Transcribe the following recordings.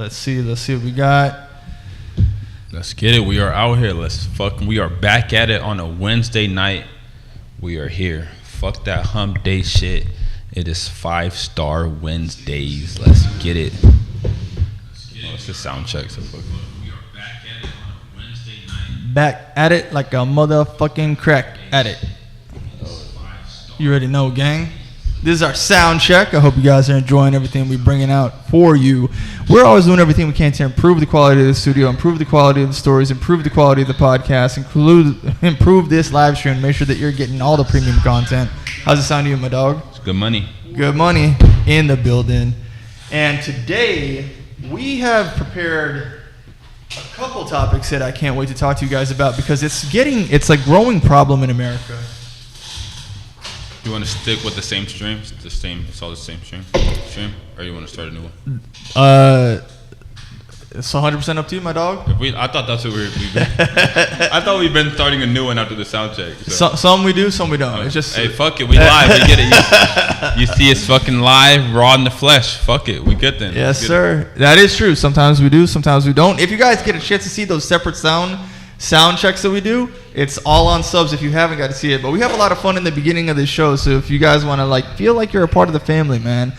Let's see what we got. Let's get it. We are out here. We are back at it on a Wednesday night. We are here. Fuck that hump day shit. It is 5-star Wednesdays. Let's get it. It's a sound check. So fuck. We are back at it on a Wednesday night. Back at it like a motherfucking crack at it. You already know, gang. This is our sound check. I hope you guys are enjoying everything we're bringing out for you. We're always doing everything we can to improve the quality of the studio, improve the quality of the stories, improve the quality of the podcast, improve this live stream, make sure that you're getting all the premium content. How's it sound to you, my dog? It's good money. Good money in the building. And today, we have prepared a couple topics that I can't wait to talk to you guys about because it's a growing problem in America. You want to stick with the same stream? It's all the same stream? Or you want to start a new one? It's 100% up to you, my dog. I thought that's what we've been. I thought we've been starting a new one after the sound check. So. Some we do, some we don't. It's just hey, fuck it, we live. We get it. You see us fucking live, raw in the flesh. Fuck it, we get them. Yes, sir. That is true. Sometimes we do, sometimes we don't. If you guys get a chance to see those separate sound checks that we do, it's all on subs if you haven't got to see it. But we have a lot of fun in the beginning of this show, so if you guys want to feel like you're a part of the family, man,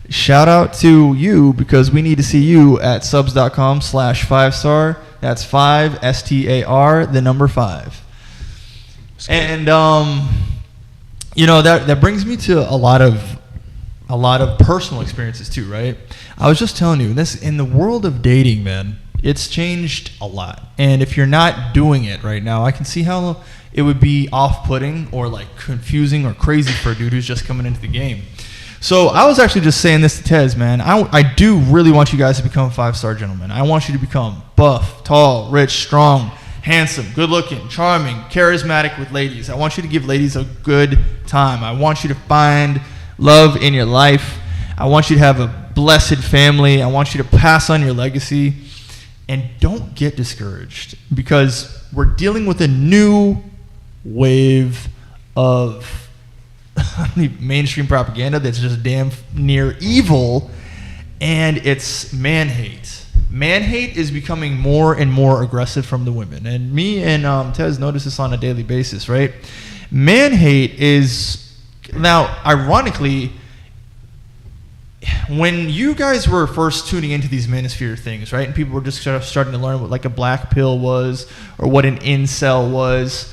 shout out to you because we need to see you at subs.com/5star. That's 5 STAR, the number 5. And that brings me to a lot of personal experiences too, right? I was just telling you this in the world of dating, man. It's changed a lot. And if you're not doing it right now, I can see how it would be off-putting or confusing or crazy for a dude who's just coming into the game. So I was actually just saying this to Tez, man. I do really want you guys to become 5-star gentlemen. I want you to become buff, tall, rich, strong, handsome, good-looking, charming, charismatic with ladies. I want you to give ladies a good time. I want you to find love in your life. I want you to have a blessed family. I want you to pass on your legacy. And don't get discouraged because we're dealing with a new wave of mainstream propaganda that's just damn near evil, and it's man hate. Man hate is becoming more and more aggressive from the women. And me and Tez notice this on a daily basis, right? Man hate is, now, ironically, when you guys were first tuning into these manosphere things, right, and people were just starting to learn what a black pill was or what an incel was,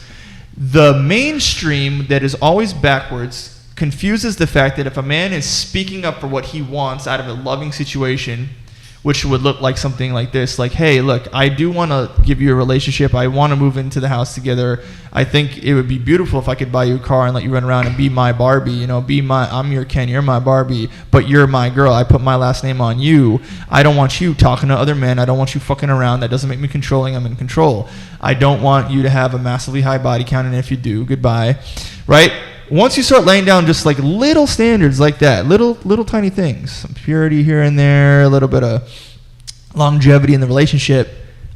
the mainstream that is always backwards confuses the fact that if a man is speaking up for what he wants out of a loving situation, which would look like something like this, like, hey, look, I do want to give you a relationship. I want to move into the house together. I think it would be beautiful if I could buy you a car and let you run around and be my Barbie. I'm your Ken, you're my Barbie, but you're my girl. I put my last name on you. I don't want you talking to other men. I don't want you fucking around. That doesn't make me controlling. I'm in control. I don't want you to have a massively high body count, and if you do, goodbye, right? Once you start laying down just little standards like that, little tiny things, some purity here and there, a little bit of longevity in the relationship,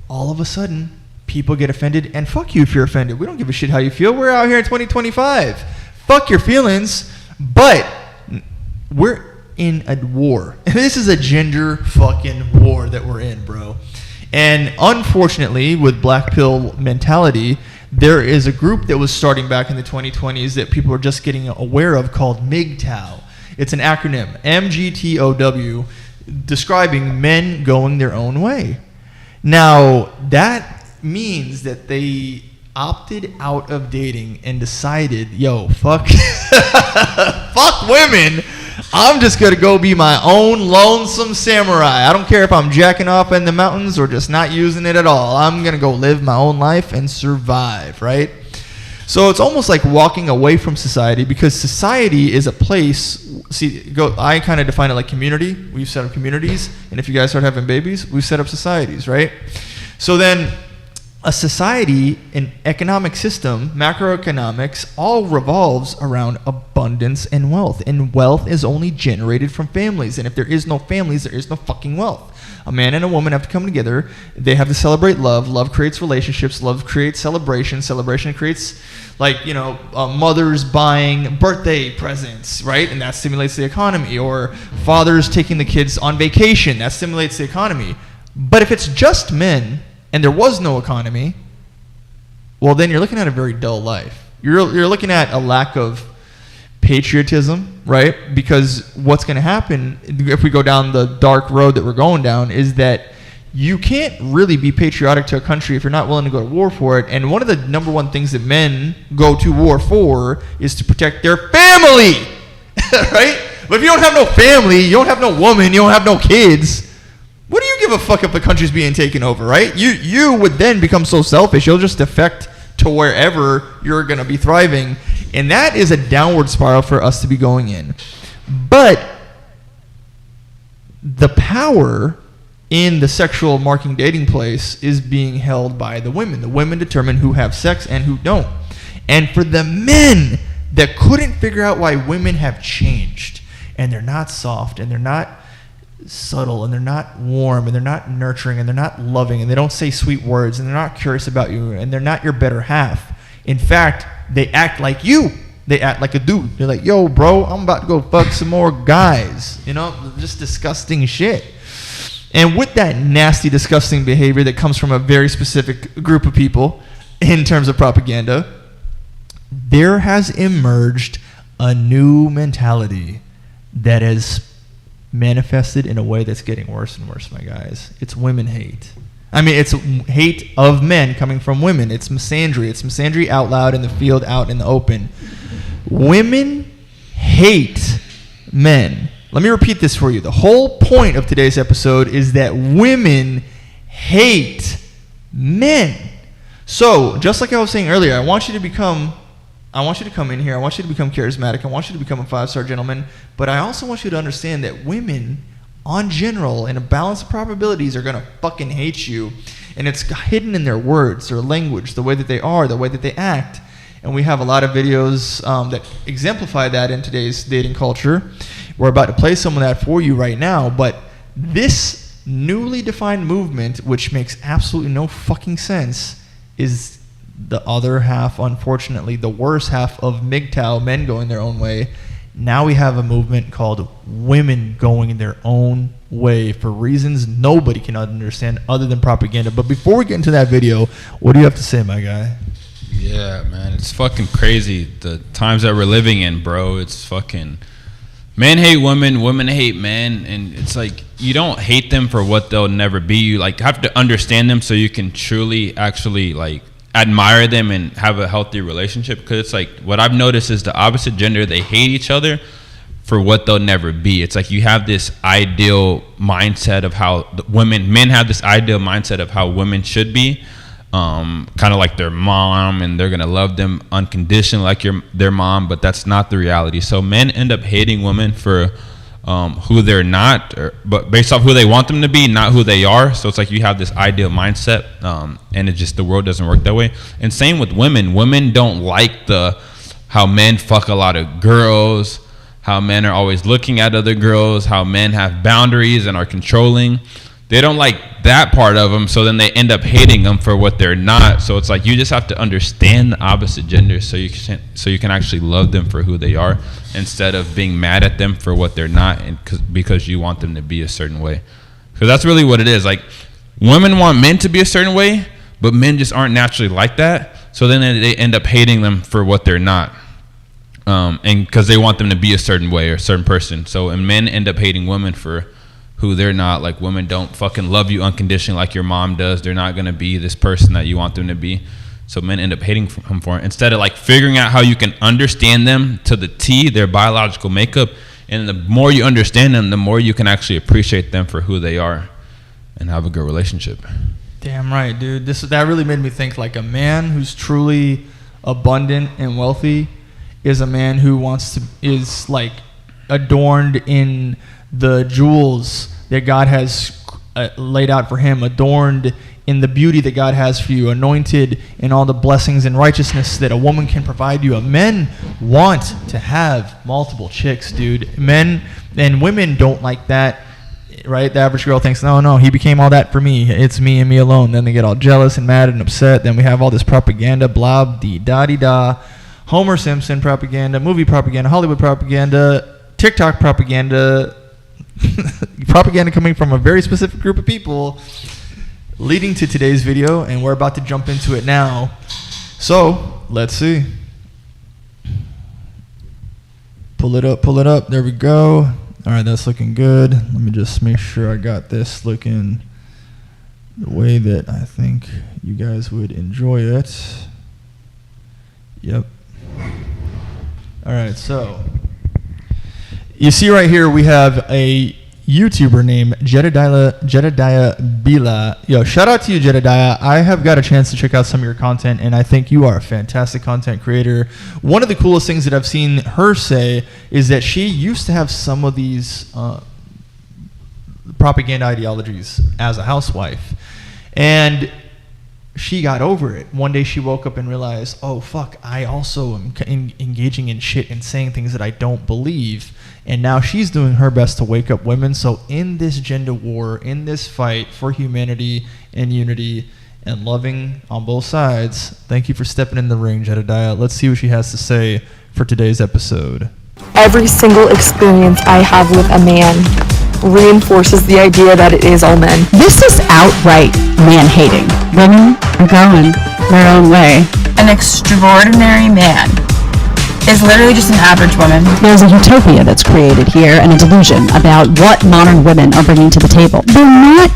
all of a sudden, people get offended, and fuck you if you're offended. We don't give a shit how you feel. We're out here in 2025. Fuck your feelings, but we're in a war. This is a gender fucking war that we're in, bro. And unfortunately, with black pill mentality, there is a group that was starting back in the 2020s that people are just getting aware of called MGTOW. It's an acronym, MGTOW, describing men going their own way. Now, that means that they opted out of dating and decided, yo, fuck women. I'm just going to go be my own lonesome samurai. I don't care if I'm jacking off in the mountains or just not using it at all. I'm going to go live my own life and survive, right? So it's almost like walking away from society because society is a place. I kind of define it like community. We've set up communities. And if you guys start having babies, we've set up societies, right? So then a society, an economic system, macroeconomics, all revolves around abundance and wealth. And wealth is only generated from families. And if there is no families, there is no fucking wealth. A man and a woman have to come together. They have to celebrate love. Love creates relationships. Love creates celebration. Celebration creates, mothers buying birthday presents, right? And that stimulates the economy. Or fathers taking the kids on vacation. That stimulates the economy. But if it's just men and there was no economy, well, then you're looking at a very dull life. You're looking at a lack of patriotism, right? Because what's going to happen if we go down the dark road that we're going down is that you can't really be patriotic to a country if you're not willing to go to war for it. And one of the number one things that men go to war for is to protect their family, right? But if you don't have no family, you don't have no woman, you don't have no kids, what do you give a fuck if the country's being taken over, right? You would then become so selfish, you'll just defect to wherever you're going to be thriving. And that is a downward spiral for us to be going in. But the power in the sexual marking dating place is being held by the women. The women determine who have sex and who don't. And for the men that couldn't figure out why women have changed, and they're not soft, and they're not subtle, and they're not warm, and they're not nurturing, and they're not loving, and they don't say sweet words, and they're not curious about you, and they're not your better half. In fact, they act like you. They act like a dude. They're like, yo, bro, I'm about to go fuck some more guys. Just disgusting shit. And with that nasty, disgusting behavior that comes from a very specific group of people in terms of propaganda, there has emerged a new mentality that has manifested in a way that's getting worse and worse, my guys. It's women hate. I mean, it's hate of men coming from women. It's misandry. It's misandry out loud in the field, out in the open. Women hate men. Let me repeat this for you. The whole point of today's episode is that women hate men. So, just like I was saying earlier, I want you to come in here. I want you to become charismatic. I want you to become a 5-star gentleman. But I also want you to understand that women, on general, in a balance of probabilities, are going to fucking hate you. And it's hidden in their words, their language, the way that they are, the way that they act. And we have a lot of videos that exemplify that in today's dating culture. We're about to play some of that for you right now. But this newly defined movement, which makes absolutely no fucking sense, is the other half, unfortunately, the worst half of MGTOW, men going their own way. Now we have a movement called women going their own way for reasons nobody can understand other than propaganda. But before we get into that video, what do you have to say, my guy? Yeah, man, it's fucking crazy the times that we're living in, bro. It's fucking men hate women, women hate men, and it's like you don't hate them for what they'll never be. You have to understand them so you can truly actually admire them and have a healthy relationship. Because it's like what I've noticed is the opposite gender, they hate each other for what they'll never be. It's like you have this ideal mindset of how men have this ideal mindset of how women should be, kind of like their mom, and they're gonna love them unconditionally like their mom, but that's not the reality. So men end up hating women for who they're not, but based off who they want them to be, not who they are. So it's like you have this ideal mindset, and the world doesn't work that way. And same with women. Women don't like how men fuck a lot of girls, how men are always looking at other girls, how men have boundaries and are controlling. They don't like that part of them, so then they end up hating them for what they're not. So it's like you just have to understand the opposite gender so you can actually love them for who they are instead of being mad at them for what they're not because you want them to be a certain way. Because that's really what it is. Like, women want men to be a certain way, but men just aren't naturally like that. So then they end up hating them for what they're not, and because they want them to be a certain way or a certain person. And men end up hating women for who they're not. Like, women don't fucking love you unconditionally like your mom does. They're not going to be this person that you want them to be. So men end up hating them for it instead of figuring out how you can understand them to the T, their biological makeup. And the more you understand them, the more you can actually appreciate them for who they are and have a good relationship. Damn right, dude. That really made me think a man who's truly abundant and wealthy is a man who is adorned in the jewels that God has laid out for him, adorned in the beauty that God has for you, anointed in all the blessings and righteousness that a woman can provide you. Men want to have multiple chicks, dude. Men and women don't like that, right? The average girl thinks, no, he became all that for me. It's me and me alone. Then they get all jealous and mad and upset. Then we have all this propaganda, blah, dee, da, dee, da. Homer Simpson propaganda, movie propaganda, Hollywood propaganda, TikTok propaganda, propaganda coming from a very specific group of people, leading to today's video, and we're about to jump into it now. So let's see. Pull it up. There we go. All right, that's looking good. Let me just make sure I got this looking the way that I think you guys would enjoy it. Yep. All right, so you see right here we have a YouTuber named Jedediah Bila. Yo, shout out to you, Jedediah. I have got a chance to check out some of your content, and I think you are a fantastic content creator. One of the coolest things that I've seen her say is that she used to have some of these propaganda ideologies as a housewife, and she got over it. One day she woke up and realized, oh, fuck, I also am engaging in shit and saying things that I don't believe. And now she's doing her best to wake up women. So in this gender war, in this fight for humanity and unity and loving on both sides, thank you for stepping in the ring, Jedediah. Let's see what she has to say for today's episode. Every single experience I have with a man reinforces the idea that it is all men. This is outright man-hating. Women are going their own way. An extraordinary man is literally just an average woman. There's a utopia that's created here and a delusion about what modern women are bringing to the table. They're not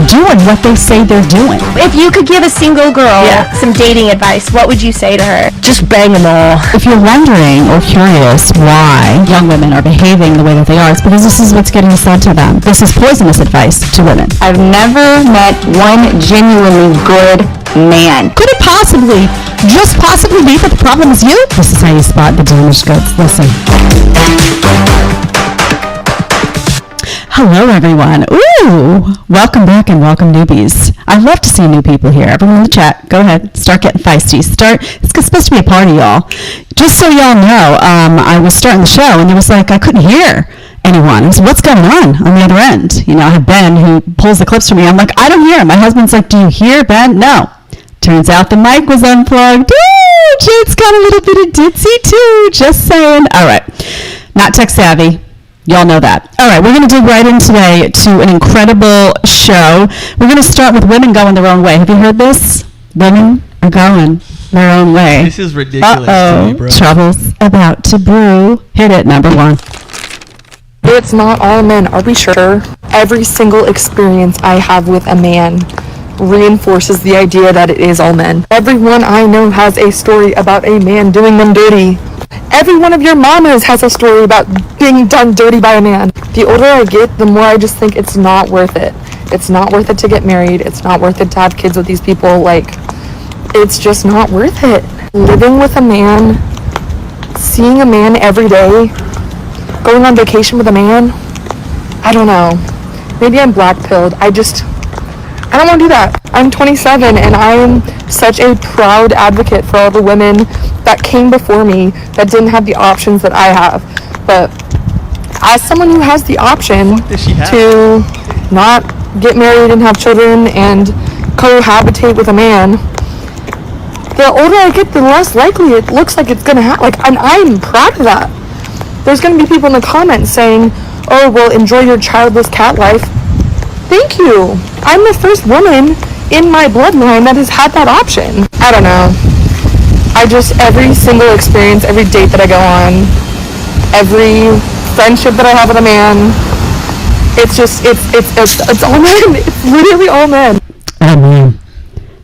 doing what they say they're doing. If you could give a single girl some dating advice, what would you say to her? Just bang them all. If you're wondering or curious why young women are behaving the way that they are, it's because this is what's getting said to them. This is poisonous advice to women. I've never met one genuinely good man. Could it just possibly be that the problem is you? This is how you spot the damaged goods. Listen. Hello, everyone. Ooh, welcome back and welcome newbies. I love to see new people here. Everyone in the chat, go ahead, start getting feisty. It's supposed to be a party, y'all. Just so y'all know, I was starting the show and there was I couldn't hear anyone. I said, what's going on the other end? You know, I have Ben who pulls the clips for me. I'm like, I don't hear. My husband's like, do you hear, Ben? No. Turns out the mic was unplugged. Ooh, Jade's got a little bit of ditzy too. Just saying. All right. Not tech savvy. Y'all know that. All right, we're going to dig right in today to an incredible show. We're going to start with women going their own way. Have you heard this? Women are going their own way. This is ridiculous to me, bro. Trouble's about to brew. Hit it, number one. It's not all men, are we sure? Every single experience I have with a man reinforces the idea that it is all men. Everyone I know has a story about a man doing them dirty. Every one of your mamas has a story about being done dirty by a man. The older I get, the more I just think it's not worth it. It's not worth it to get married. It's not worth it to have kids with these people. It's just not worth it. Living with a man, seeing a man every day, going on vacation with a man, I don't know. Maybe I'm black-pilled. I don't want to do that. I'm 27 and I am such a proud advocate for all the women that came before me that didn't have the options that I have. But as someone who has the option to not get married and have children and cohabitate with a man, the older I get, the less likely it looks like it's going to happen. And I'm proud of that. There's going to be people in the comments saying, oh, well, enjoy your childless cat life. Thank you. I'm the first woman in my bloodline that has had that option. I don't know. Every single experience, every date that I go on, every friendship that I have with a man, it's all men. It's literally all men. Oh, man.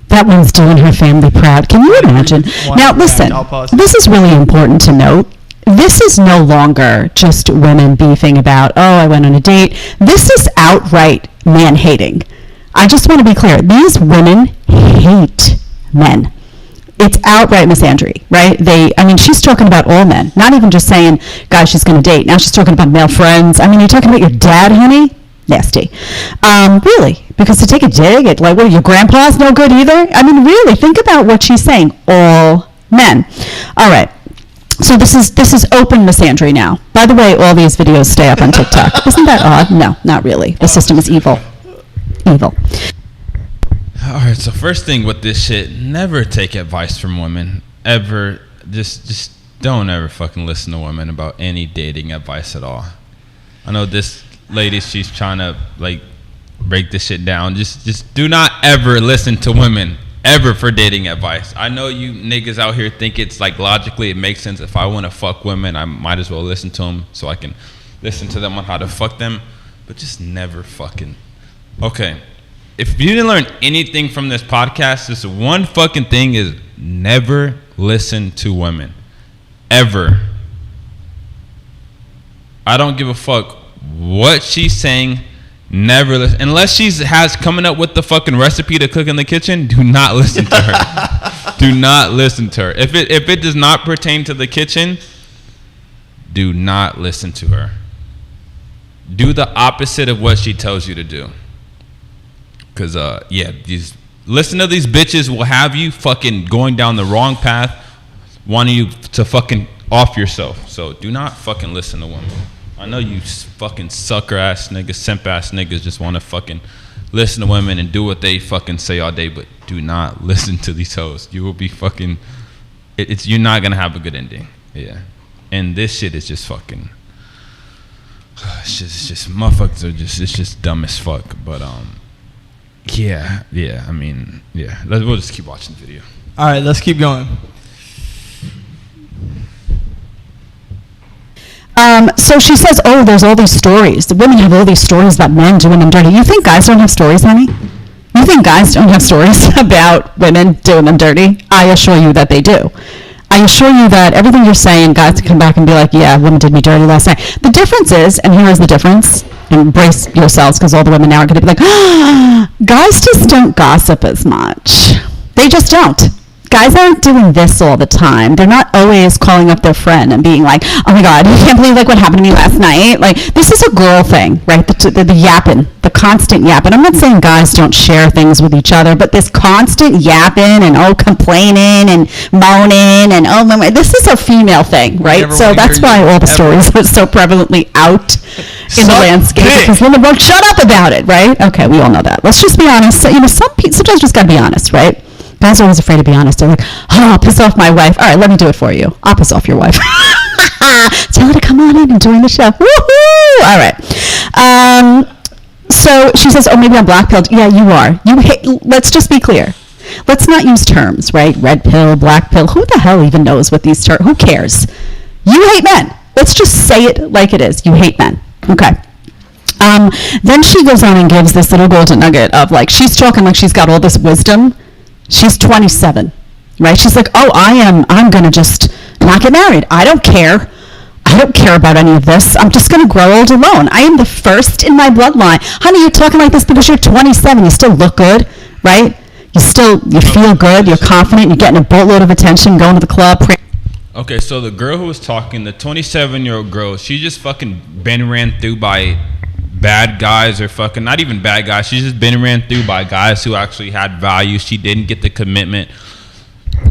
That one's doing her family proud. Can you imagine? Now, listen, this is really important to note. This is no longer just women beefing about, oh, I went on a date. This is outright man-hating. I just want to be clear. These women hate men. It's outright misandry, right? She's talking about all men, not even just saying guys she's going to date. Now she's talking about male friends. You're talking about your dad, honey? Nasty. Really, because to take a dig at, like, what, your grandpa's no good either? I mean, really, think about what she's saying. All men. All right. So this is open misandry now. By the way, all these videos stay up on TikTok. Isn't that odd? No, not really. The system is evil. Evil. All right, so first thing with this shit, never take advice from women. Ever. Just don't ever fucking listen to women about any dating advice at all. I know this lady, she's trying to, like, break this shit down. Just do not ever listen to women ever for dating advice. I know you niggas out here think it's, like, logically it makes sense. If I want to fuck women, I might as well listen to them so I can listen to them on how to fuck them. But just never fucking. Okay. If you didn't learn anything from this podcast, this one fucking thing is never listen to women. Ever. I don't give a fuck what she's saying. Never listen. Unless she's coming up with the fucking recipe to cook in the kitchen, do not listen to her. Do not listen to her. If it does not pertain to the kitchen, do not listen to her. Do the opposite of what she tells you to do. Because, listen to these bitches will have you fucking going down the wrong path, wanting you to fucking off yourself. So do not fucking listen to women. I know you fucking sucker ass niggas, simp ass niggas just want to fucking listen to women and do what they fucking say all day, but do not listen to these hoes. You will be fucking, you're not going to have a good ending. Yeah. And this shit is just fucking, it's just motherfuckers are just, it's just dumb as fuck. But, yeah, I mean, yeah. We'll just keep watching the video. All right, let's keep going. So she says, oh, there's all these stories. The women have all these stories about men doing them dirty. You think guys don't have stories, honey? You think guys don't have stories about women doing them dirty? I assure you that they do. I assure you that everything you're saying, guys can come back and be like, yeah, women did me dirty last night. The difference is, and here is the difference, and brace yourselves because all the women now are going to be like, guys just don't gossip as much. They just don't. Guys aren't doing this all the time. They're not always calling up their friend and being like, oh my God, you can't believe like what happened to me last night. Like, this is a girl thing, right? The yapping, the constant yapping. I'm not saying guys don't share things with each other, but this constant yapping and complaining and moaning and this is a female thing, right? So that's why all the stories are so prevalently out in the landscape, because women won't shut up about it, right? Okay, we all know that. Let's just be honest. So, sometimes just gotta be honest, right? Guys are always afraid to be honest. They're like, oh, I'll piss off my wife. All right, let me do it for you. I'll piss off your wife. Tell her to come on in and join the show. Woohoo! All right. So she says, oh, maybe I'm black-pilled. Yeah, you are. Let's just be clear. Let's not use terms, right? Red pill, black pill. Who the hell even knows what these terms? Who cares? You hate men. Let's just say it like it is. You hate men. Okay. Then she goes on and gives this little golden nugget of, like, she's talking like she's got all this wisdom. She's 27, right? She's like, oh, I'm going to just not get married. I don't care. I don't care about any of this. I'm just going to grow old alone. I am the first in my bloodline. Honey, you're talking like this because you're 27. You still look good, right? You feel good. You're confident. You're getting a boatload of attention, going to the club. Okay, so the girl who was talking, the 27-year-old girl, she just fucking been ran through by bad guys, or fucking not even bad guys. She's just been ran through by guys who actually had value. She didn't get the commitment.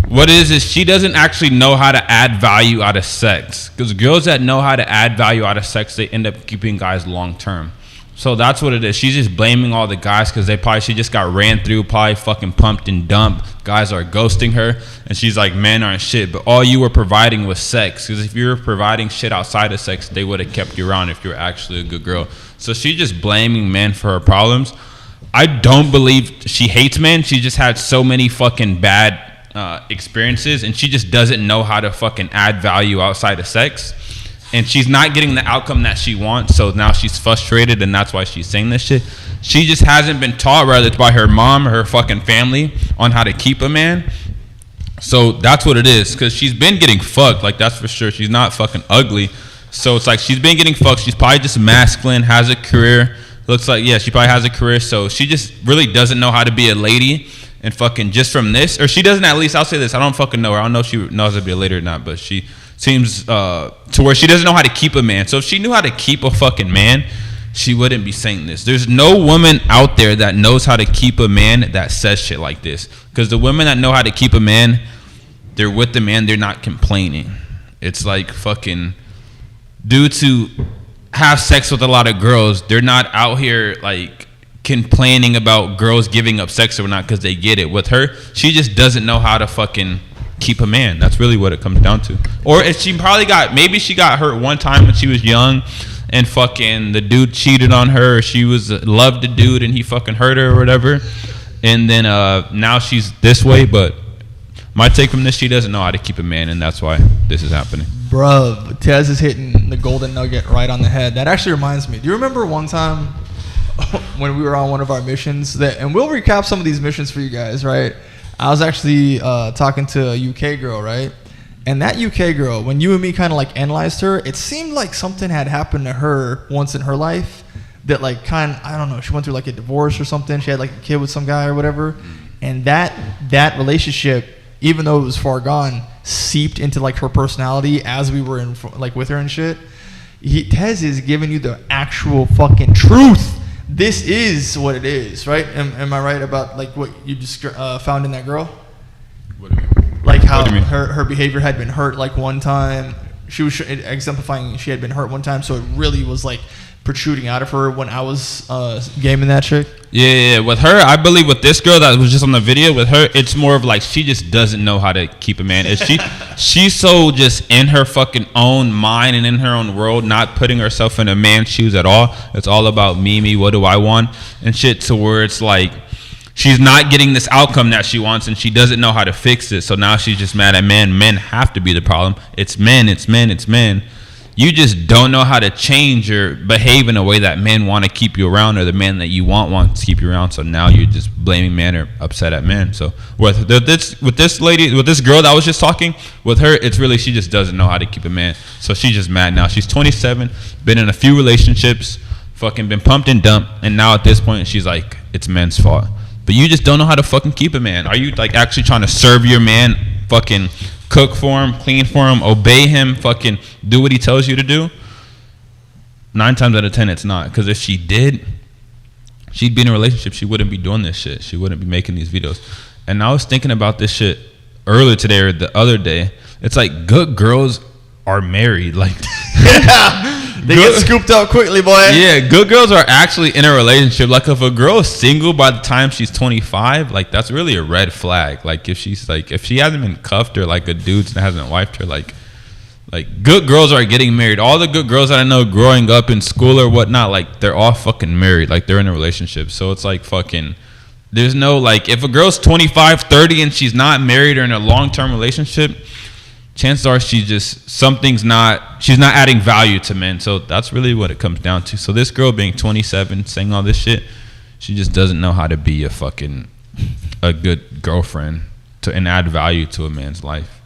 What it is she doesn't actually know how to add value out of sex, because girls that know how to add value out of sex, they end up keeping guys long term. So that's what it is. She's just blaming all the guys because she just got ran through, probably fucking pumped and dumped. Guys are ghosting her, and she's like, men aren't shit. But all you were providing was sex, because if you were providing shit outside of sex, they would have kept you around if you were actually a good girl. So she's just blaming men for her problems. I don't believe she hates men. She just had so many fucking bad experiences, and she just doesn't know how to fucking add value outside of sex. And she's not getting the outcome that she wants, so now she's frustrated, and that's why she's saying this shit. She just hasn't been taught, rather, by her mom or her fucking family on how to keep a man. So that's what it is, because she's been getting fucked, like, that's for sure. She's not fucking ugly. So it's like she's been getting fucked. She's probably just masculine, has a career. Looks like, yeah, she probably has a career. So she just really doesn't know how to be a lady. And fucking just from this, or she doesn't, at least, I'll say this, I don't fucking know her. I don't know if she knows how to be a lady or not, but she seems to where she doesn't know how to keep a man. So if she knew how to keep a fucking man, she wouldn't be saying this. There's no woman out there that knows how to keep a man that says shit like this. Because the women that know how to keep a man, they're with the man, they're not complaining. It's like fucking dudes who have sex with a lot of girls, they're not out here like complaining about girls giving up sex or not because they get it. With her, she just doesn't know how to fucking keep a man. That's really what it comes down to. Or if she probably maybe she got hurt one time when she was young and fucking the dude cheated on her, or she loved the dude and he fucking hurt her or whatever, and then now she's this way. But my take from this, she doesn't know how to keep a man, and that's why this is happening. Bruh, Tez is hitting the golden nugget right on the head. That actually reminds me. Do you remember one time when we were on one of our missions, and we'll recap some of these missions for you guys, right? I was actually talking to a UK girl, right? And that UK girl, when you and me kind of like analyzed her, it seemed like something had happened to her once in her life that like I don't know, she went through like a divorce or something. She had like a kid with some guy or whatever. And that relationship, even though it was far gone, seeped into like her personality as we were in like with her and shit. Tez is giving you the actual fucking truth. This is what it is, right? Am I right about like what you just found in that girl? What do you mean? Like how her behavior had been hurt like one time. She was exemplifying she had been hurt one time, so it really was like protruding out of her when I was gaming that chick. Yeah. With her, I believe with this girl that was just on the video, with her, it's more of like she just doesn't know how to keep a man. She's so just in her fucking own mind and in her own world, not putting herself in a man's shoes at all. It's all about me, what do I want and shit, to where it's like she's not getting this outcome that she wants and she doesn't know how to fix it. So now she's just mad at men. Men have to be the problem. It's men. You just don't know how to change or behave in a way that men want to keep you around, or the man that you want to keep you around. So now you're just blaming men or upset at men. So with this girl that was just talking, with her, it's really she just doesn't know how to keep a man. So she's just mad now. She's 27, been in a few relationships, fucking been pumped and dumped, and now at this point she's like, it's men's fault. But you just don't know how to fucking keep a man. Are you like actually trying to serve your man, fucking cook for him, clean for him, obey him, fucking do what he tells you to do? 9 times out of 10 it's not. Because if she did, she'd be in a relationship. She wouldn't be doing this shit. She wouldn't be making these videos. And I was thinking about this shit earlier today or the other day. It's like good girls are married. Like They get scooped up quickly, boy. Yeah, good girls are actually in a relationship. Like if a girl is single by the time she's 25, like that's really a red flag. Like if she hasn't been cuffed or like a dude that hasn't wifed her, like good girls are getting married. All the good girls that I know growing up in school or whatnot, like they're all fucking married. Like they're in a relationship. So it's like fucking, there's no like, if a girl's 25, 30 and she's not married or in a long-term relationship, chances are she's not adding value to men. So that's really what it comes down to. So this girl being 27 saying all this shit, she just doesn't know how to be a good girlfriend and add value to a man's life.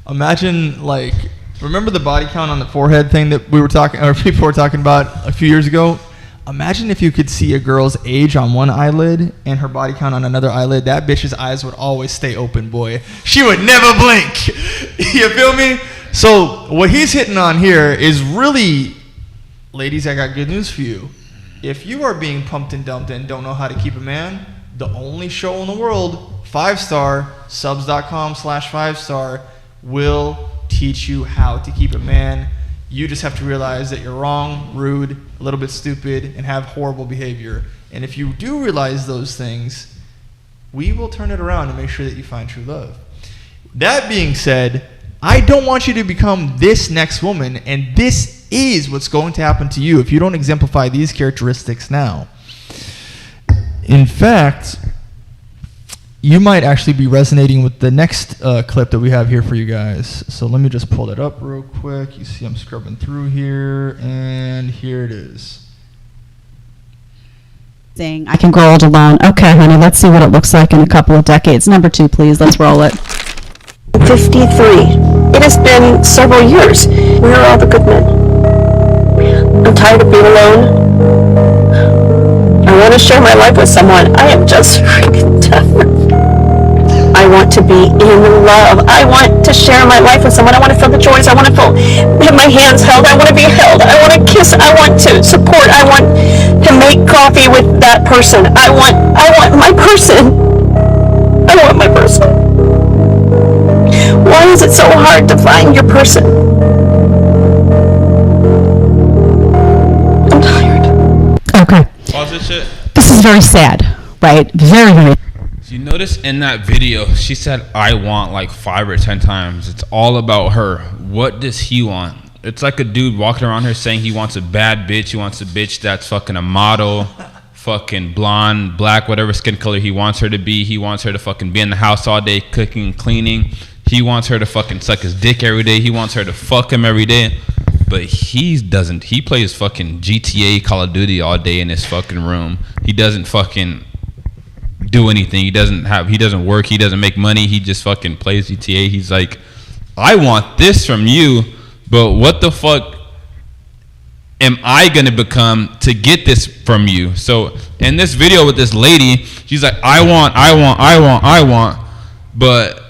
Imagine like, remember the body count on the forehead thing that people were talking about a few years ago? Imagine if you could see a girl's age on one eyelid and her body count on another eyelid. That bitch's eyes would always stay open, boy. She would never blink. You feel me? So what he's hitting on here is really, ladies, I got good news for you. If you are being pumped and dumped and don't know how to keep a man, the only show in the world, 5-star, subs.com/5star, will teach you how to keep a man. You just have to realize that you're wrong, rude, a little bit stupid, and have horrible behavior. And if you do realize those things, we will turn it around and make sure that you find true love. That being said, I don't want you to become this next woman, and this is what's going to happen to you if you don't exemplify these characteristics now. In fact, you might actually be resonating with the next clip that we have here for you guys. So let me just pull it up real quick. You see I'm scrubbing through here, and here it is. Saying I can grow old alone. Okay, honey, let's see what it looks like in a couple of decades. Number 2, please. Let's roll it. 53. It has been several years. Where are all the good men? I'm tired of being alone. I want to share my life with someone. I am just freaking tired. I want to be in love. I want to share my life with someone. I want to feel the joys. I want to have my hands held. I want to be held. I want to kiss. I want to support. I want to make coffee with that person. I want my person. I want my person. Why is it so hard to find your person? I'm tired. Okay. Pause this shit. This is very sad, right? Very, very. You notice in that video, she said, I want like 5 or 10 times. It's all about her. What does he want? It's like a dude walking around here saying he wants a bad bitch. He wants a bitch that's fucking a model, fucking blonde, black, whatever skin color he wants her to be. He wants her to fucking be in the house all day, cooking and cleaning. He wants her to fucking suck his dick every day. He wants her to fuck him every day. But he doesn't. He plays fucking GTA, Call of Duty all day in his fucking room. He doesn't fucking do anything. He doesn't work. He doesn't make money. He just fucking plays GTA. He's like, I want this from you, but what the fuck am I gonna become to get this from you? So in this video with this lady, she's like, I want, but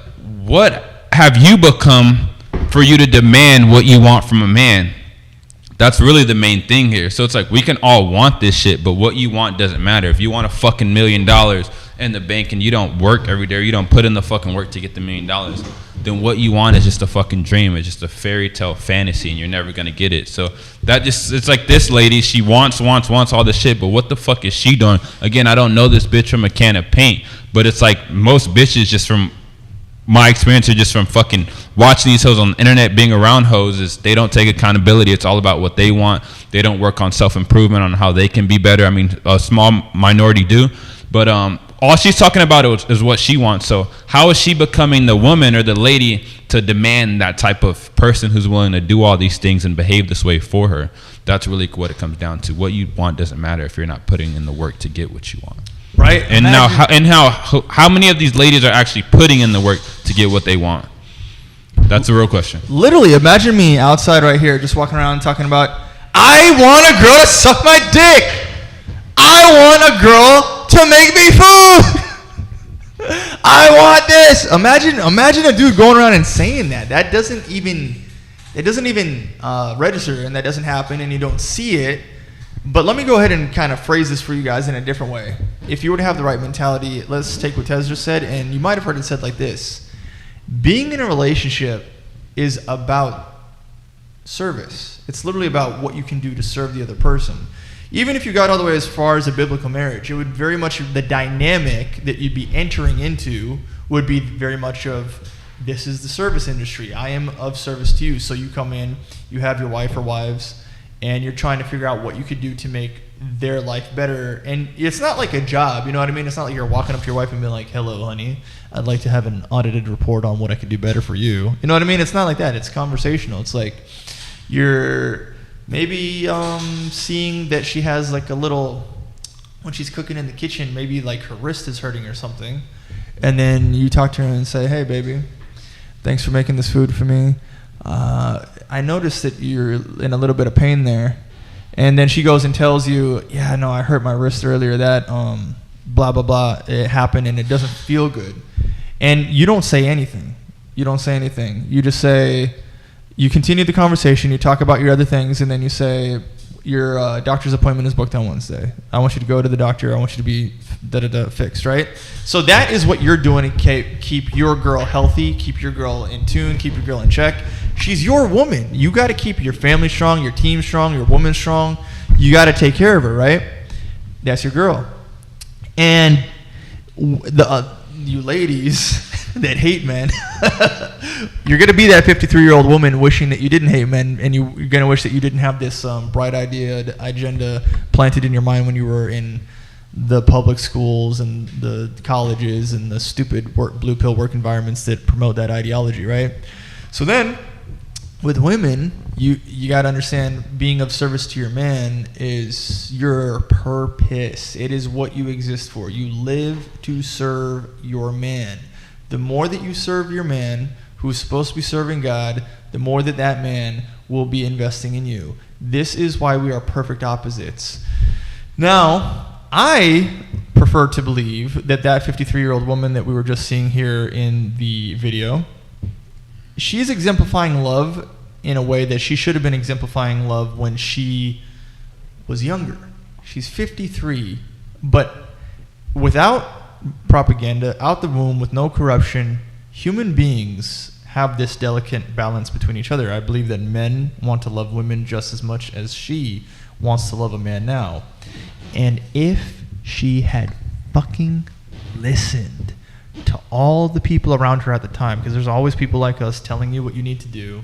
what have you become for you to demand what you want from a man? That's really the main thing here. So it's like, we can all want this shit, but what you want doesn't matter. If you want a fucking $1 million in the bank and you don't work every day, or you don't put in the fucking work to get the $1 million, then what you want is just a fucking dream. It's just a fairy tale fantasy, and you're never gonna get it. So that just, it's like this lady, she wants all this shit, but what the fuck is she doing? Again, I don't know this bitch from a can of paint, but it's like most bitches, just from my experience, are just from fucking watching these hoes on the internet, being around hoes, is they don't take accountability. It's all about what they want. They don't work on self-improvement, on how they can be better. I mean, a small minority do, but all she's talking about is what she wants. So how is she becoming the woman or the lady to demand that type of person who's willing to do all these things and behave this way for her? That's really what it comes down to. What you want doesn't matter if you're not putting in the work to get what you want. Right. And how many of these ladies are actually putting in the work to get what they want? That's the real question. Literally, imagine me outside right here, just walking around talking about, I want a girl to suck my dick. I want a girl to make me food. I want this. Imagine a dude going around and saying that. That doesn't even register, and that doesn't happen, and you don't see it. But let me go ahead and kind of phrase this for you guys in a different way. If you were to have the right mentality, let's take what Tez just said, and you might have heard it said like this. Being in a relationship is about service. It's literally about what you can do to serve the other person. Even if you got all the way as far as a biblical marriage, it would very much, the dynamic that you'd be entering into would be very much of, this is the service industry. I am of service to you. So you come in, you have your wife or wives, and you're trying to figure out what you could do to make their life better. And it's not like a job, you know what I mean? It's not like you're walking up to your wife and being like, hello, honey, I'd like to have an audited report on what I could do better for you. You know what I mean? It's not like that. It's conversational. It's like you're maybe seeing that she has like a little, when she's cooking in the kitchen, maybe like her wrist is hurting or something. And then you talk to her and say, hey, baby, thanks for making this food for me. I noticed that you're in a little bit of pain there. And then she goes and tells you, yeah, no, I hurt my wrist earlier. That blah, blah, blah, it happened and it doesn't feel good. And you don't say anything. You don't say anything. You just say, you continue the conversation, you talk about your other things, and then you say, your doctor's appointment is booked on Wednesday. I want you to go to the doctor. I want you to be fixed, right? So that is what you're doing to keep your girl healthy, keep your girl in tune, keep your girl in check. She's your woman. You got to keep your family strong, your team strong, your woman strong. You got to take care of her, right? That's your girl. And you ladies that hate men, you're going to be that 53-year-old woman wishing that you didn't hate men, and you're going to wish that you didn't have this bright agenda planted in your mind when you were in the public schools and the colleges and the stupid blue pill work environments that promote that ideology, right? So then, with women, you got to understand, being of service to your man is your purpose. It is what you exist for. You live to serve your man. The more that you serve your man, who's supposed to be serving God, the more that that man will be investing in you. This is why we are perfect opposites. Now, I prefer to believe that that 53-year-old woman that we were just seeing here in the video, she's exemplifying love in a way that she should have been exemplifying love when she was younger. She's 53, but without propaganda, out the womb, with no corruption, human beings have this delicate balance between each other. I believe that men want to love women just as much as she wants to love a man now. And if she had fucking listened to all the people around her at the time, because there's always people like us telling you what you need to do,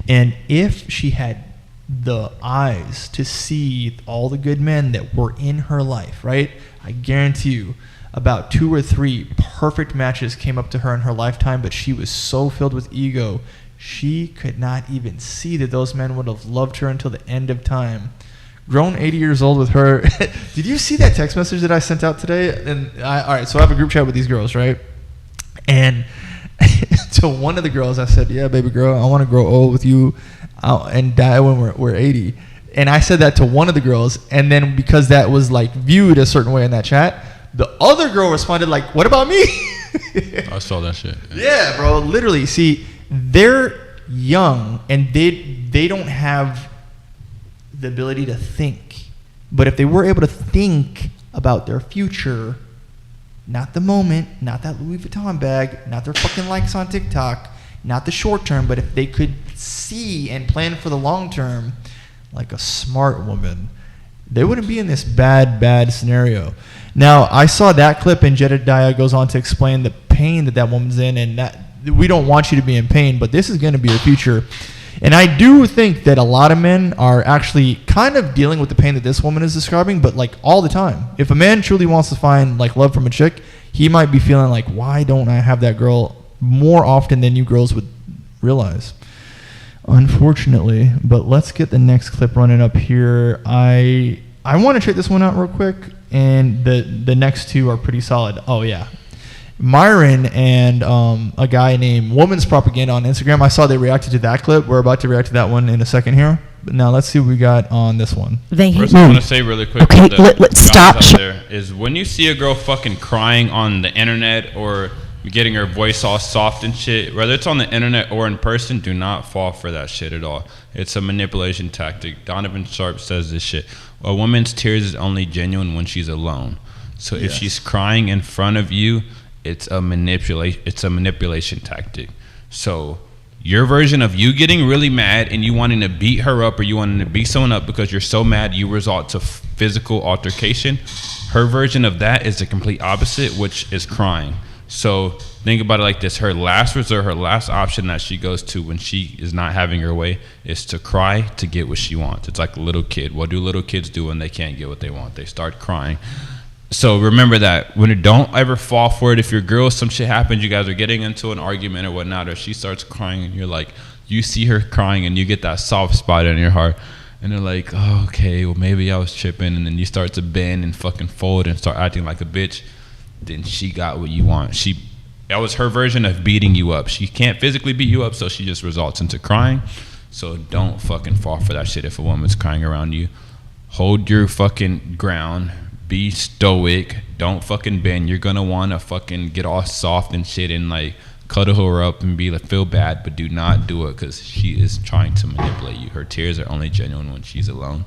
and if she had the eyes to see all the good men that were in her life, right? I guarantee you about 2 or 3 perfect matches came up to her in her lifetime, but she was so filled with ego, she could not even see that those men would have loved her until the end of time. Grown 80 years old with her. Did you see that text message that I sent out today? And all right, so I have a group chat with these girls, right? And to one of the girls, I said, yeah, baby girl, I want to grow old with you and die when we're 80. And I said that to one of the girls, and then because that was like viewed a certain way in that chat, the other girl responded like, what about me? I saw that shit. Yeah, bro, literally. See, they're young and they don't have the ability to think. But if they were able to think about their future, not the moment, not that Louis Vuitton bag, not their fucking likes on TikTok, not the short term, but if they could see and plan for the long term, like a smart woman, they wouldn't be in this bad scenario. Now, I saw that clip, and Jedediah goes on to explain the pain that woman's in, and that we don't want you to be in pain, but this is going to be your future. And I do think that a lot of men are actually kind of dealing with the pain that this woman is describing, but like all the time. If a man truly wants to find like love from a chick, he might be feeling like, why don't I have that girl more often than you girls would realize? Unfortunately. But let's get the next clip running up here. I want to check this one out real quick, and the next 2 are pretty solid. Oh yeah, Myron and a guy named Woman's Propaganda on Instagram. I saw they reacted to that clip. We're about to react to that one in a second here. But now let's see what we got on this one. First, I want to say really quick. Okay, let's stop. There is when you see a girl fucking crying on the internet or getting her voice all soft and shit, whether it's on the internet or in person, do not fall for that shit at all. It's a manipulation tactic. Donovan Sharp says this shit. A woman's tears is only genuine when she's alone. So if she's crying in front of you, it's a manipulation tactic. So your version of you getting really mad and you wanting to beat her up or you wanting to beat someone up because you're so mad you resort to physical altercation, her version of that is the complete opposite, which is crying. So think about it like this. Her last resort, her last option that she goes to when she is not having her way is to cry to get what she wants. It's like a little kid. What do little kids do when they can't get what they want? They start crying. So remember that. Don't ever fall for it. If your girl, some shit happens, you guys are getting into an argument or whatnot, or she starts crying and you're like, you see her crying and you get that soft spot in your heart. And they're like, oh, okay, well, maybe I was tripping. And then you start to bend and fucking fold and start acting like a bitch. Then she got what you want. That was her version of beating you up. She can't physically beat you up, so she just results into crying. So don't fucking fall for that shit if a woman's crying around you. Hold your fucking ground. Be stoic. Don't fucking bend. You're gonna want to fucking get all soft and shit and like cuddle her up and be like, feel bad, but do not do it because she is trying to manipulate you. Her tears are only genuine when she's alone.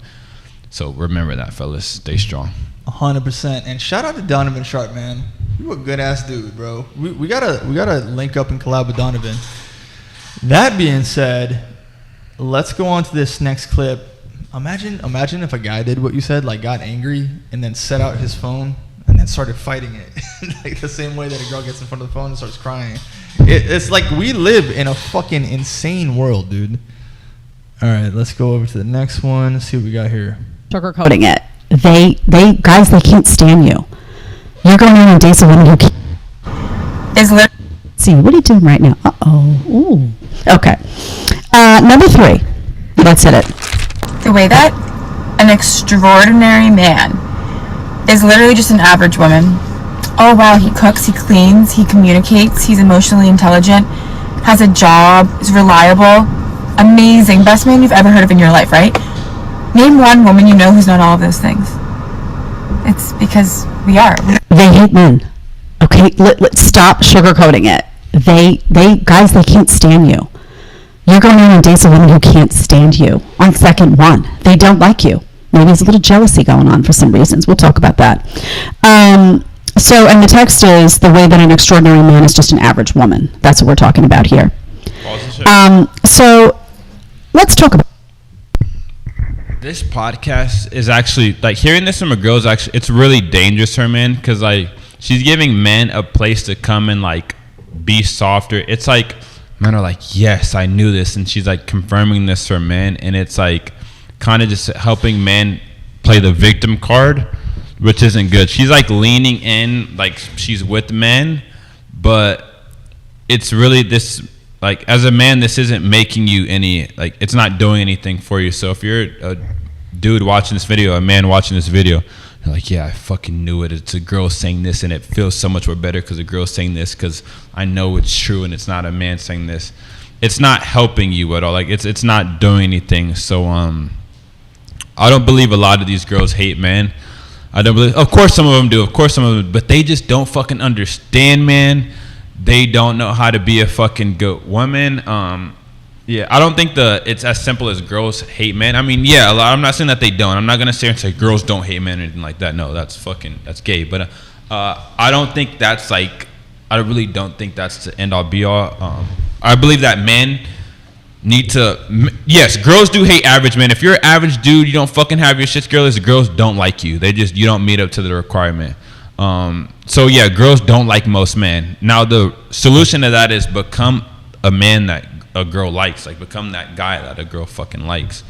So remember that, fellas. Stay strong. 100%. And shout out to Donovan Sharp, man. You a good ass dude, bro. We gotta link up and collab with Donovan. That being said, let's go on to this next clip. Imagine if a guy did what you said, like got angry and then set out his phone and then started fighting it. Like the same way that a girl gets in front of the phone and starts crying. It's like we live in a fucking insane world, dude. All right, let's go over to the next one. Let's see what we got here. Sugarcoating it. They guys, they can't stand you. You're going in and dating a woman who can't. See, what are you doing right now? Ooh. Okay. Number 3. Let's hit it. The way that an extraordinary man is literally just an average woman. Oh wow, he cooks, he cleans, he communicates, he's emotionally intelligent, has a job, is reliable, amazing, best man you've ever heard of in your life, right? Name one woman you know who's not all of those things. It's because we are. They hate men. Okay, let's stop sugarcoating it. Guys, they can't stand you. You're going on dates with women who can't stand you on second one. They don't like you. Maybe there's a little jealousy going on for some reasons. We'll talk about that. So, and the text is the way that an extraordinary man is just an average woman. That's what we're talking about here. So, let's talk about this podcast is actually, like, hearing this from a girl is actually, it's really dangerous for men, because, like, she's giving men a place to come and, like, be softer. It's like men are like, yes, I knew this, and she's like confirming this for men, and it's like kind of just helping men play the victim card, which isn't good. She's like leaning in, like she's with men, but it's really this, like, as a man, this isn't making you any, like, it's not doing anything for you. So if you're a dude watching this video, a man watching this video, you're like, yeah, I fucking knew it. It's a girl saying this, and it feels so much more better because a girl's saying this, because I know it's true, and it's not a man saying this. It's not helping you at all. Like, it's not doing anything. So I don't believe a lot of these girls hate men. I don't believe. Of course, some of them do. Of course, some of them, but they just don't fucking understand, man. They don't know how to be a fucking good woman. Yeah, I don't think it's as simple as girls hate men. I mean, yeah, I'm not saying that they don't. I'm not gonna sit here and say girls don't hate men or anything like that. No, that's gay. But I don't think that's like, I really don't think that's the end all be all. I believe that men need to. Yes, girls do hate average men. If you're an average dude, you don't fucking have your shit together. The girls don't like you. You don't meet up to the requirement. So yeah, girls don't like most men. Now the solution to that is become a man that a girl likes, like become that guy that a girl fucking likes.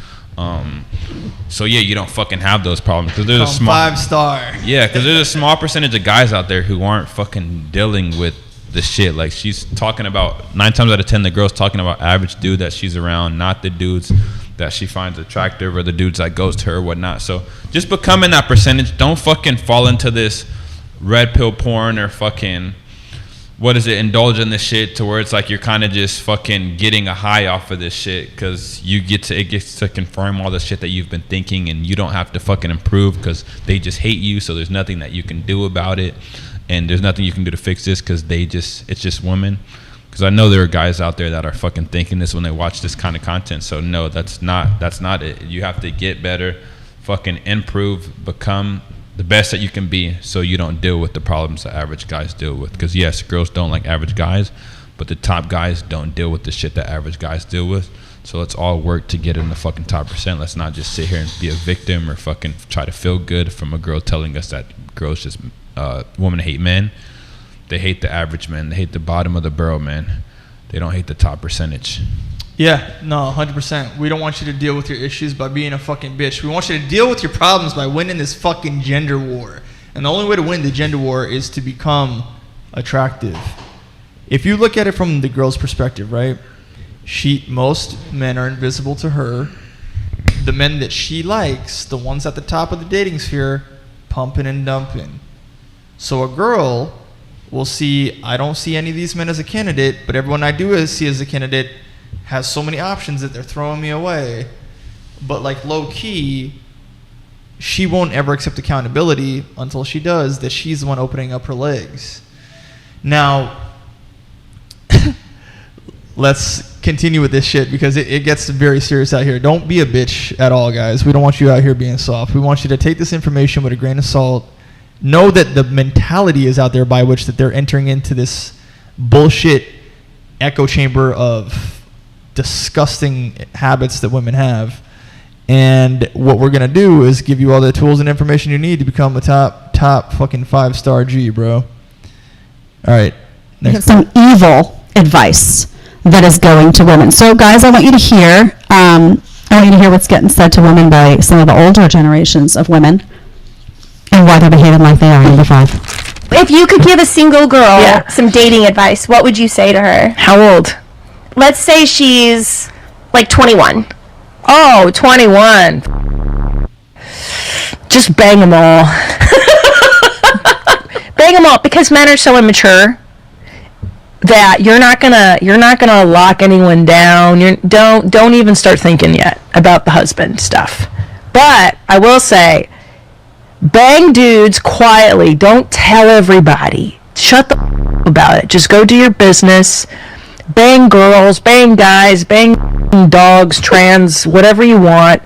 So yeah, you don't fucking have those problems, because there's a small 5-star. Yeah, because there's a small percentage of guys out there who aren't fucking dealing with the shit. Like, she's talking about 9 times out of 10, the girl's talking about average dude that she's around, not the dudes that she finds attractive or the dudes that goes to her or whatnot. So just become in that percentage. Don't fucking fall into this red pill porn or fucking, indulge in this shit to where it's like you're kind of just fucking getting a high off of this shit, because it gets to confirm all the shit that you've been thinking, and you don't have to fucking improve because they just hate you. So there's nothing that you can do about it, and there's nothing you can do to fix this because it's just women. Because I know there are guys out there that are fucking thinking this when they watch this kind of content. So no, that's not it. You have to get better, fucking improve, become the best that you can be, so you don't deal with the problems that average guys deal with. Because yes, girls don't like average guys, but the top guys don't deal with the shit that average guys deal with. So let's all work to get in the fucking top percent. Let's not just sit here and be a victim or fucking try to feel good from a girl telling us that girls just women hate men. They hate the average men. They hate the bottom of the barrel, man. They don't hate the top percentage. Yeah, no, 100%. We don't want you to deal with your issues by being a fucking bitch. We want you to deal with your problems by winning this fucking gender war. And the only way to win the gender war is to become attractive. If you look at it from the girl's perspective, right? Most men are invisible to her. The men that she likes, the ones at the top of the dating sphere, pumping and dumping. So a girl will see, I don't see any of these men as a candidate, but everyone I do see as a candidate has so many options that they're throwing me away. But like low key, she won't ever accept accountability until she does, that she's the one opening up her legs. Now, let's continue with this shit, because it gets very serious out here. Don't be a bitch at all, guys. We don't want you out here being soft. We want you to take this information with a grain of salt. Know that the mentality is out there by which that they're entering into this bullshit echo chamber of disgusting habits that women have. And what we're going to do is give you all the tools and information you need to become a top fucking 5-star G, bro. All right. Next some evil advice that is going to women. So guys, I want you to hear what's getting said to women by some of the older generations of women and why they're behaving like they are. Number 5. If you could give a single girl some dating advice, what would you say to her? How old? Let's say she's like 21. Oh, 21. Just bang them all. Bang them all, because men are so immature that you're not gonna lock anyone down. Don't even start thinking yet about the husband stuff. But I will say, Bang dudes quietly. Don't tell everybody. Shut the f- about it. Just go do your business. Bang girls, bang guys, bang dogs, trans, whatever you want.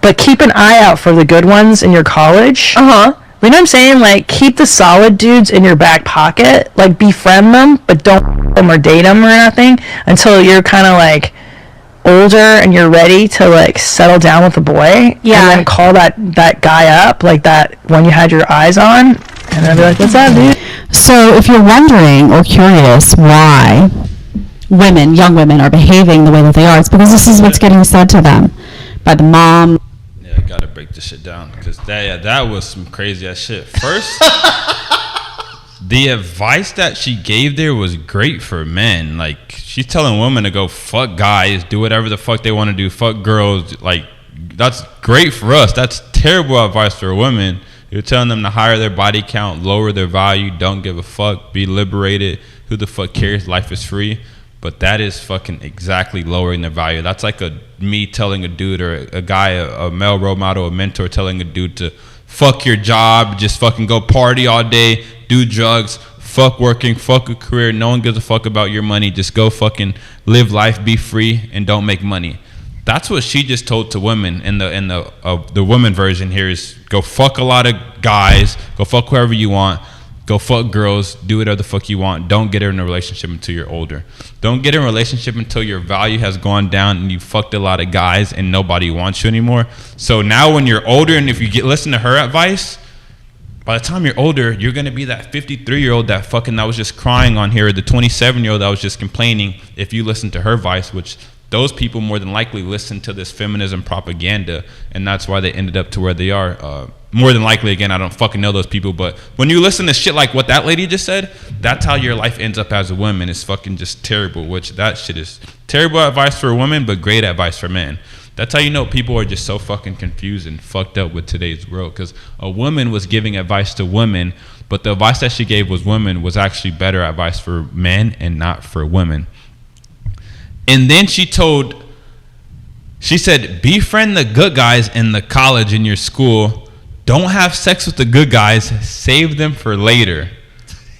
But keep an eye out for the good ones in your college. You know what I'm saying? Like, keep the solid dudes in your back pocket. Like, befriend them, but don't f- them or date them or nothing until you're kind of like older and you're ready to like settle down with a boy. Yeah. And then call that guy up, like that one you had your eyes on, and then be like, what's up, dude? So if you're wondering or curious why women, young women, are behaving the way that they are, it's because this is what's getting said to them by the mom. Yeah, I gotta break this shit down because that was some crazy ass shit. First, the advice that she gave there was great for men. Like, she's telling women to go fuck guys, do whatever the fuck they want to do, fuck girls. Like, that's great for us. That's terrible advice for women. You're telling them to higher their body count, lower their value, don't give a fuck, be liberated. Who the fuck cares? Life is free. But that is fucking exactly lowering their value. That's like me telling a dude or a guy, a male role model, a mentor, telling a dude to fuck your job, just fucking go party all day, do drugs, fuck working, fuck a career. No one gives a fuck about your money. Just go fucking live life, be free, and don't make money. That's what she just told to women. And the women version here is go fuck a lot of guys, go fuck whoever you want. Go fuck girls, do whatever the fuck you want. Don't get her in a relationship until you're older. Don't get in a relationship until your value has gone down and you fucked a lot of guys and nobody wants you anymore. So now when you're older, and if you listen to her advice, by the time you're older, you're going to be that 53-year-old that was just crying on here, or the 27-year-old that was just complaining. If you listen to her advice, which those people more than likely listen to this feminism propaganda, and that's why they ended up to where they are. More than likely, again, I don't fucking know those people, but when you listen to shit like what that lady just said, that's how your life ends up as a woman. It's fucking just terrible, which that shit is terrible advice for a woman, but great advice for men. That's how you know people are just so fucking confused and fucked up with today's world, because a woman was giving advice to women, but the advice that she gave was women was actually better advice for men and not for women. And then she said, befriend the good guys in the college in your school. Don't have sex with the good guys. Save them for later.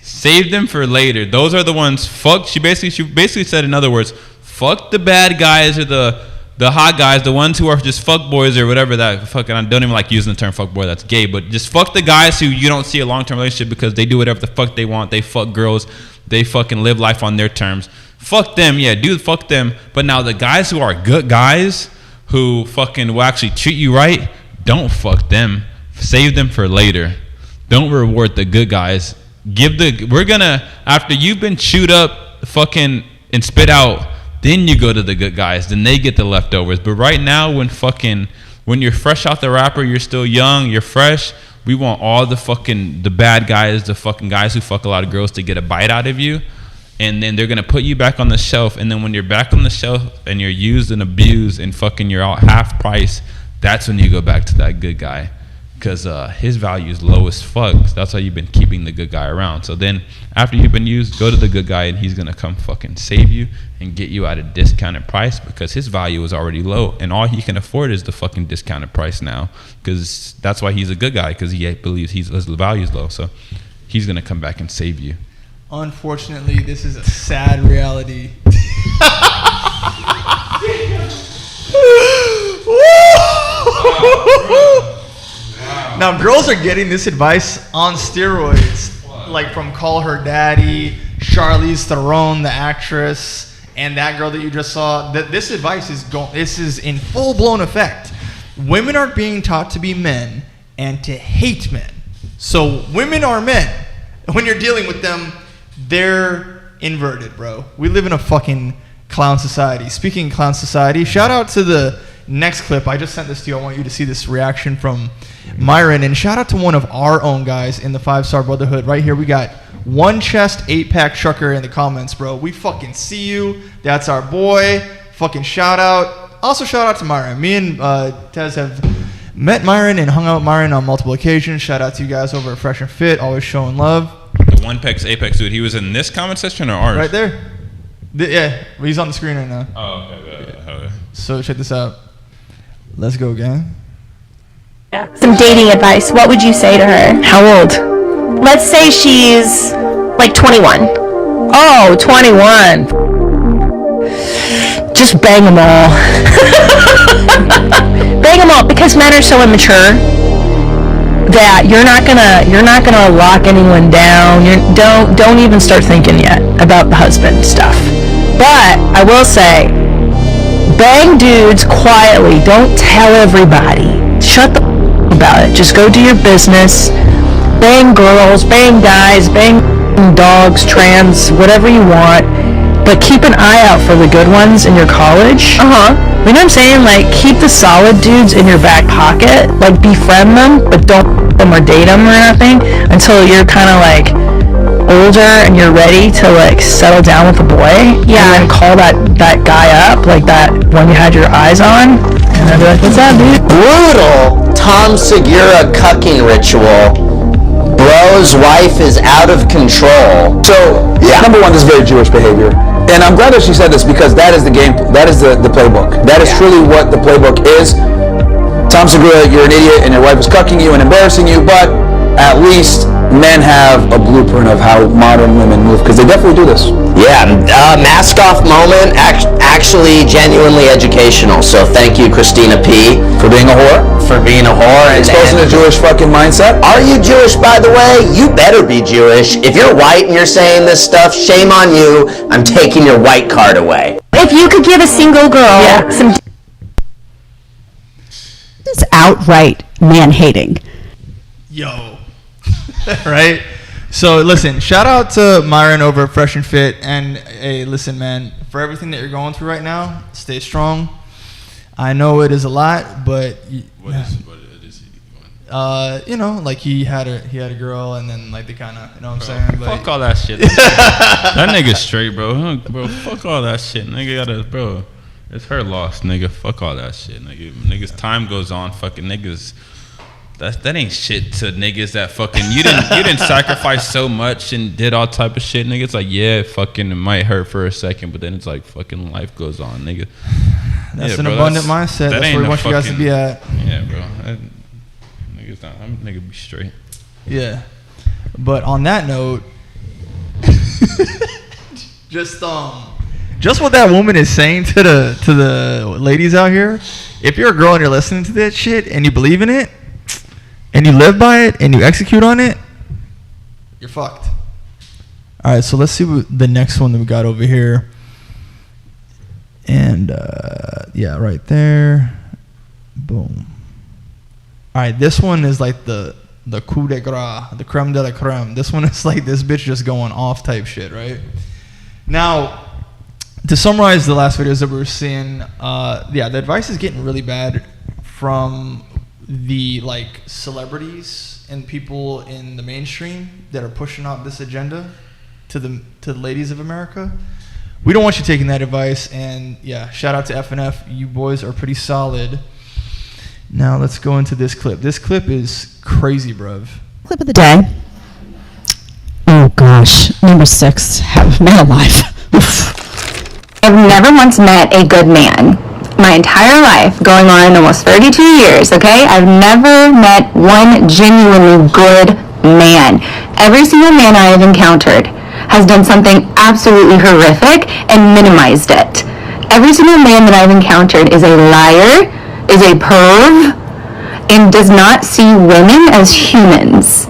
Save them for later. Those are the ones. Fuck. She basically said, in other words, fuck the bad guys or the hot guys, the ones who are just fuck boys or whatever that fucking. I don't even like using the term fuck boy. That's gay. But just fuck the guys who you don't see a long-term relationship because they do whatever the fuck they want. They fuck girls. They fucking live life on their terms. Fuck them. Yeah, dude, fuck them. But now the guys who are good guys who fucking will actually treat you right, don't fuck them. Save them for later. Don't reward the good guys. After you've been chewed up fucking and spit out, then you go to the good guys. Then they get the leftovers. But right now, when you're fresh out the wrapper, you're still young, you're fresh, we want all the bad guys, the fucking guys who fuck a lot of girls to get a bite out of you. And then they're going to put you back on the shelf. And then when you're back on the shelf and you're used and abused and fucking you're out half price, that's when you go back to that good guy. Because his value is low as fuck. So that's why you've been keeping the good guy around. So then after you've been used, go to the good guy and he's going to come fucking save you and get you at a discounted price because his value is already low. And all he can afford is the fucking discounted price now. Because that's why he's a good guy, because he believes his value is low. So he's going to come back and save you. Unfortunately, this is a sad reality. Now, girls are getting this advice on steroids, like from Call Her Daddy, Charlize Theron, the actress, and that girl that you just saw. This advice is in full blown effect. Women are being taught to be men and to hate men. So women are men. When you're dealing with them, they're inverted, bro. We live in a fucking clown society. Speaking of clown society, shout out to the next clip. I just sent this to you. I want you to see this reaction from Myron. And shout out to one of our own guys in the 5-Star Brotherhood. Right here, we got One Chest 8-Pack Trucker in the comments, bro. We fucking see you. That's our boy. Fucking shout out. Also shout out to Myron. Me and Tez have met Myron and hung out with Myron on multiple occasions. Shout out to you guys over at Fresh and Fit. Always showing love. The One Pex Apex dude, he was in this comment section or ours? Right there. Yeah, he's on the screen right now. Oh, okay. So check this out. Let's go, gang. Some dating advice. What would you say to her? How old? Let's say she's like 21. Oh, 21. Just bang them all. Bang them all, because men are so immature that you're not gonna lock anyone down. Don't even start thinking yet about the husband stuff. But I will say, bang dudes quietly. Don't tell everybody. Shut the about it. Just go do your business. Bang girls, bang guys, bang dogs, trans, whatever you want. But keep an eye out for the good ones in your college. You know what I'm saying? Like, keep the solid dudes in your back pocket. Like, befriend them, but don't them or date them or nothing until you're kind of like older and you're ready to like settle down with a boy. Yeah. And then call that guy up, like that one you had your eyes on, and they'll be like, "What's up, dude?" Brutal Tom Segura cucking ritual. Bro's wife is out of control. So, number one, this is very Jewish behavior. And I'm glad that she said this, because that is the game, that is the playbook. That is truly what the playbook is. Tom Segura, you're an idiot and your wife is cucking you and embarrassing you, but at least men have a blueprint of how modern women move, because they definitely do this. Yeah, mask off moment, actually genuinely educational. So thank you, Christina P. For being a whore? For being a whore. Exposing the Jewish fucking mindset. Are you Jewish, by the way? You better be Jewish. If you're white and you're saying this stuff, shame on you. I'm taking your white card away. If you could give a single girl some... This is outright man-hating. Yo. Right? So listen, shout out to Myron over at Fresh and Fit, and hey, listen, man, for everything that you're going through right now, stay strong. I know it is a lot, but what is he going? you know, like he had a girl, and then like they kind of, you know what I'm saying? Fuck all that shit. That nigga's straight, bro. Bro, fuck all that shit. Nigga gotta, bro. It's her loss, nigga. Fuck all that shit, nigga. Niggas, time goes on. Fucking niggas. That ain't shit to niggas that fucking you didn't sacrifice so much and did all type of shit, nigga. It's like, yeah, fucking it might hurt for a second, but then it's like fucking life goes on, nigga. That's an abundant mindset. That's where we want you guys to be at. Yeah, bro. I'm nigga be straight. Yeah. But on that note, just what that woman is saying to the ladies out here, if you're a girl and you're listening to that shit and you believe in it, and you live by it, and you execute on it, you're fucked. All right, so let's see what the next one that we got over here. And, yeah, right there. Boom. All right, this one is like the coup de grace, the creme de la creme. This one is like this bitch just going off type shit, right? Now, to summarize the last videos that we were seeing, the advice is getting really bad from the like celebrities and people in the mainstream that are pushing out this agenda to the ladies of America. We don't want you taking that advice, and yeah, shout out to FNF. You boys are pretty solid. Now let's go into this clip. This clip is crazy, bruv. Clip of the day. Oh gosh, number 6. Man alive. I've never once met a good man. My entire life, going on almost 32 years, okay? I've never met one genuinely good man. Every single man I have encountered has done something absolutely horrific and minimized it. Every single man that I've encountered is a liar, is a perv, and does not see women as humans.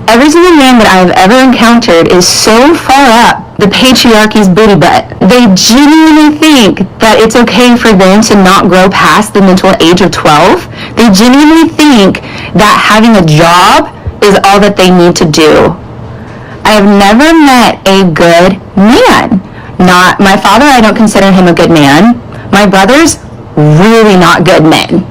Every single man that I've ever encountered is so far up the patriarchy's booty butt. They genuinely think that it's okay for them to not grow past the mental age of 12. They genuinely think that having a job is all that they need to do. I have never met a good man. Not my father, I don't consider him a good man. My brothers, really not good men.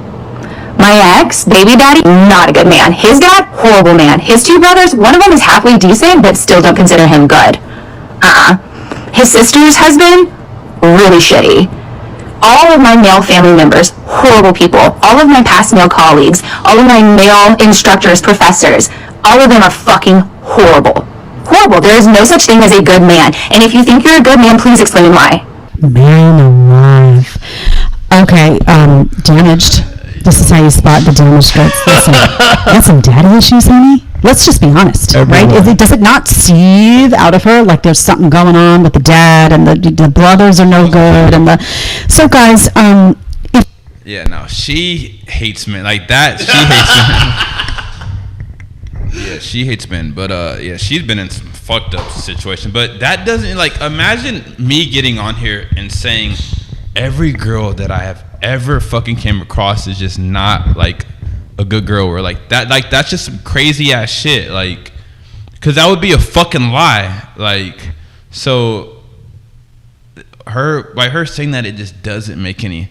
My ex, baby daddy, not a good man. His dad, horrible man. His 2 brothers, one of them is halfway decent, but still don't consider him good. His sister's husband, really shitty. All of my male family members, horrible people. All of my past male colleagues, all of my male instructors, professors, all of them are fucking horrible. Horrible. There is no such thing as a good man. And if you think you're a good man, please explain why. Man alive. Okay, damaged. This is how you spot the damaged goods. Listen, you got some daddy issues, honey? Let's just be honest, right? Does it not seethe out of her like there's something going on with the dad and the brothers are no good so guys, yeah, no, she hates men like that. She hates men. Yeah, she hates men, but yeah, she's been in some fucked up situation. But that doesn't like imagine me getting on here and saying every girl that I have ever fucking came across is just not like a good girl or like that. Like that's just some crazy ass shit. Like, cause that would be a fucking lie. Like, so her saying that, it just doesn't make any.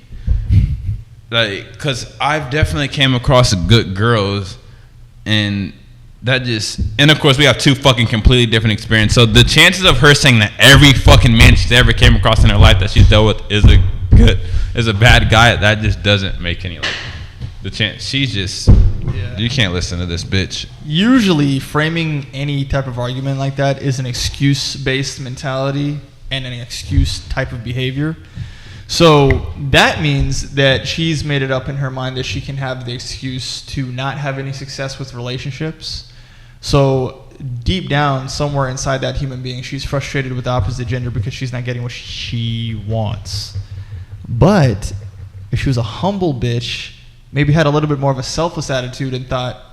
Like, cause I've definitely came across good girls, and that just, and of course we have two fucking completely different experiences. So the chances of her saying that every fucking man she's ever came across in her life that she's dealt with is a bad guy, that just doesn't make any like the chance. She's just, you can't listen to this bitch. Usually, framing any type of argument like that is an excuse-based mentality and an excuse type of behavior. So that means that she's made it up in her mind that she can have the excuse to not have any success with relationships. So deep down, somewhere inside that human being, she's frustrated with the opposite gender because she's not getting what she wants. But if she was a humble bitch, maybe had a little bit more of a selfless attitude and thought,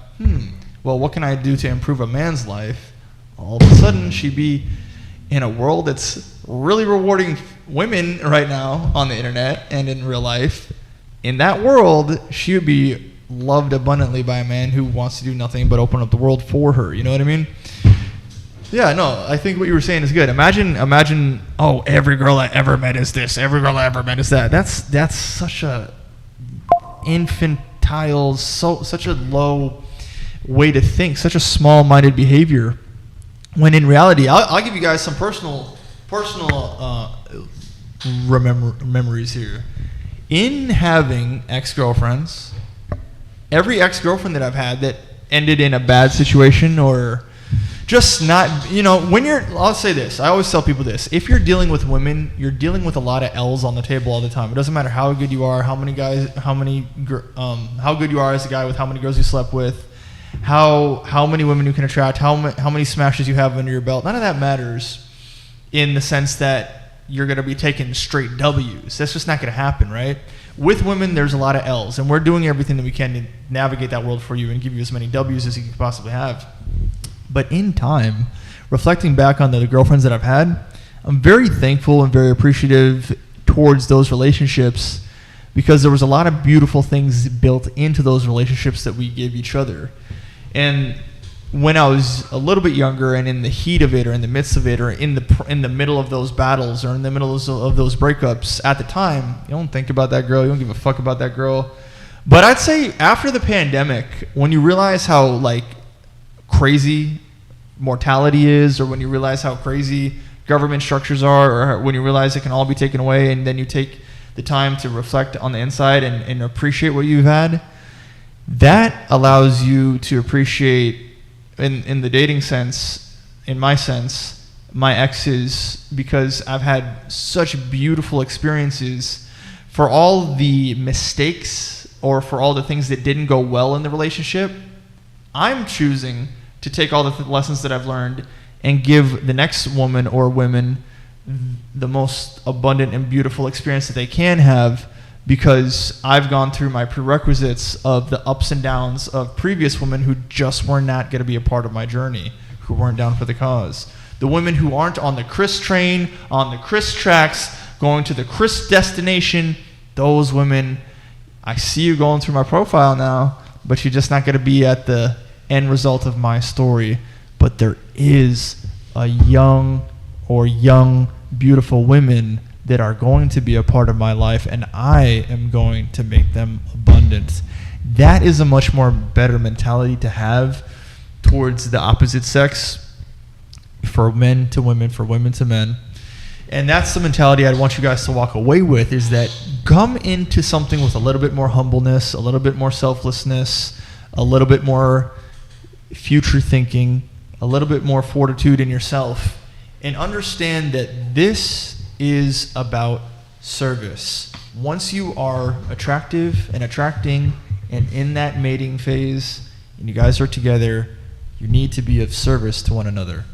well, what can I do to improve a man's life? All of a sudden, she'd be in a world that's really rewarding women right now on the internet and in real life. In that world, she would be loved abundantly by a man who wants to do nothing but open up the world for her. You know what I mean? Yeah, no, I think what you were saying is good. Imagine, oh, every girl I ever met is this. Every girl I ever met is that. That's such a infantile, such a low way to think, such a small-minded behavior. When in reality, I'll give you guys some personal memories here. In having ex-girlfriends, every ex-girlfriend that I've had that ended in a bad situation or just not, when I'll say this, I always tell people this, if you're dealing with women, you're dealing with a lot of L's on the table all the time. It doesn't matter how good you are, how good you are as a guy with how many girls you slept with, how many women you can attract, how many smashes you have under your belt. None of that matters in the sense that you're going to be taking straight W's. That's just not going to happen, right? With women, there's a lot of L's, and we're doing everything that we can to navigate that world for you and give you as many W's as you can possibly have. But in time, reflecting back on the girlfriends that I've had, I'm very thankful and very appreciative towards those relationships because there was a lot of beautiful things built into those relationships that we give each other. And when I was a little bit younger and in the heat of it or in the midst of it or in the middle of those battles or in the middle of those breakups, at the time, you don't think about that girl. You don't give a fuck about that girl. But I'd say after the pandemic, when you realize how like crazy mortality is, or when you realize how crazy government structures are, or when you realize it can all be taken away, and then you take the time to reflect on the inside and appreciate what you've had, that allows you to appreciate, in the dating sense, in my sense, my exes, because I've had such beautiful experiences. For all the mistakes or for all the things that didn't go well in the relationship, I'm choosing to take all the lessons that I've learned and give the next woman or women the most abundant and beautiful experience that they can have, because I've gone through my prerequisites of the ups and downs of previous women who just were not going to be a part of my journey, who weren't down for the cause. The women who aren't on the Chris train, on the Chris tracks, going to the Chris destination, those women, I see you going through my profile now, but you're just not going to be at the end result of my story. But there is a young, beautiful women that are going to be a part of my life, and I am going to make them abundant. That is a much more better mentality to have towards the opposite sex, for men to women, for women to men. And that's the mentality I'd want you guys to walk away with, is that come into something with a little bit more humbleness, a little bit more selflessness, a little bit more future thinking, a little bit more fortitude in yourself, and understand that this is about service. Once you are attractive and attracting And in that mating phase, and you guys are together, you need to be of service to one another.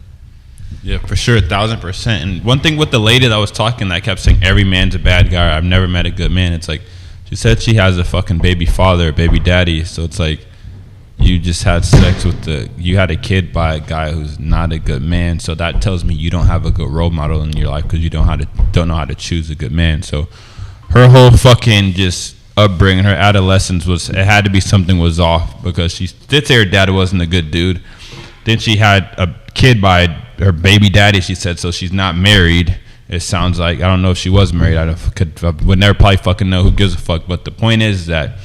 Yeah, for sure, 1,000%. And one thing with the lady that was talking that kept saying every man's a bad guy, I've never met a good man. It's like, she said she has a fucking baby father, baby daddy. So it's like, you just had sex with you had a kid by a guy who's not a good man. So that tells me you don't have a good role model in your life because you don't know how to choose a good man. So her whole fucking just upbringing, her adolescence it had to be something was off, because she did say her dad wasn't a good dude. Then she had a kid by her baby daddy, she said, so she's not married. It sounds like, I don't know if she was married. I would never probably fucking know, who gives a fuck. But the point is that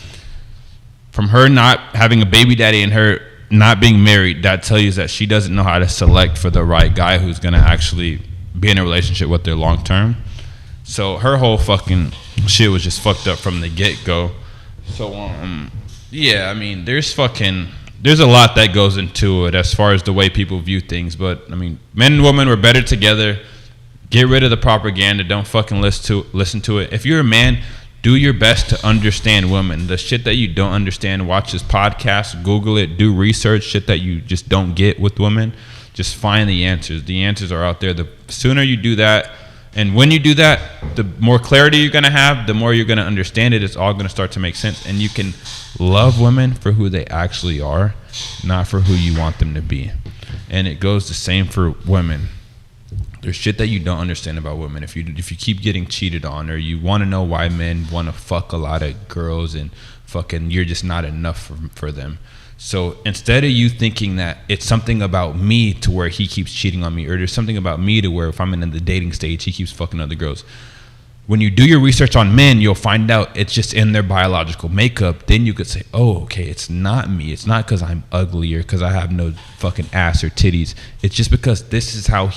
from her not having a baby daddy and her not being married, that tells you that she doesn't know how to select for the right guy who's going to actually be in a relationship with her long term. So her whole fucking shit was just fucked up from the get-go. So, yeah, I mean, there's a lot that goes into it as far as the way people view things. But, I mean, men and women were better together. Get rid of the propaganda. Don't fucking listen to it. If you're a man, do your best to understand women. The shit that you don't understand, watch this podcast, Google it, do research, shit that you just don't get with women. Just find the answers. The answers are out there. The sooner you do that, and when you do that, the more clarity you're going to have, the more you're going to understand it. It's all going to start to make sense. And you can love women for who they actually are, not for who you want them to be. And it goes the same for women. There's shit that you don't understand about women. If you keep getting cheated on, or you want to know why men want to fuck a lot of girls and fucking you're just not enough for them. So instead of you thinking that it's something about me to where he keeps cheating on me, or there's something about me to where if I'm in the dating stage, he keeps fucking other girls. When you do your research on men, you'll find out it's just in their biological makeup. Then you could say, oh, okay, it's not me. It's not because I'm ugly or because I have no fucking ass or titties. It's just because this is how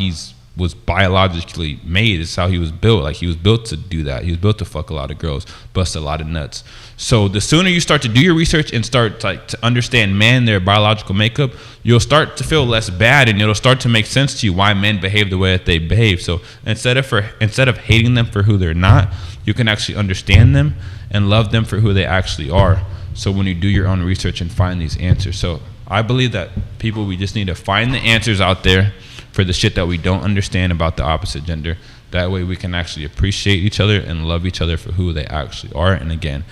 was biologically made. It's how he was built. Like, he was built to do that. He was built to fuck a lot of girls, bust a lot of nuts. So the sooner you start to do your research and start to understand men, their biological makeup, you'll start to feel less bad, and it'll start to make sense to you why men behave the way that they behave. So instead of hating them for who they're not, you can actually understand them and love them for who they actually are. So when you do your own research and find these answers. So I believe that we just need to find the answers out there for the shit that we don't understand about the opposite gender. That way we can actually appreciate each other and love each other for who they actually are. And again,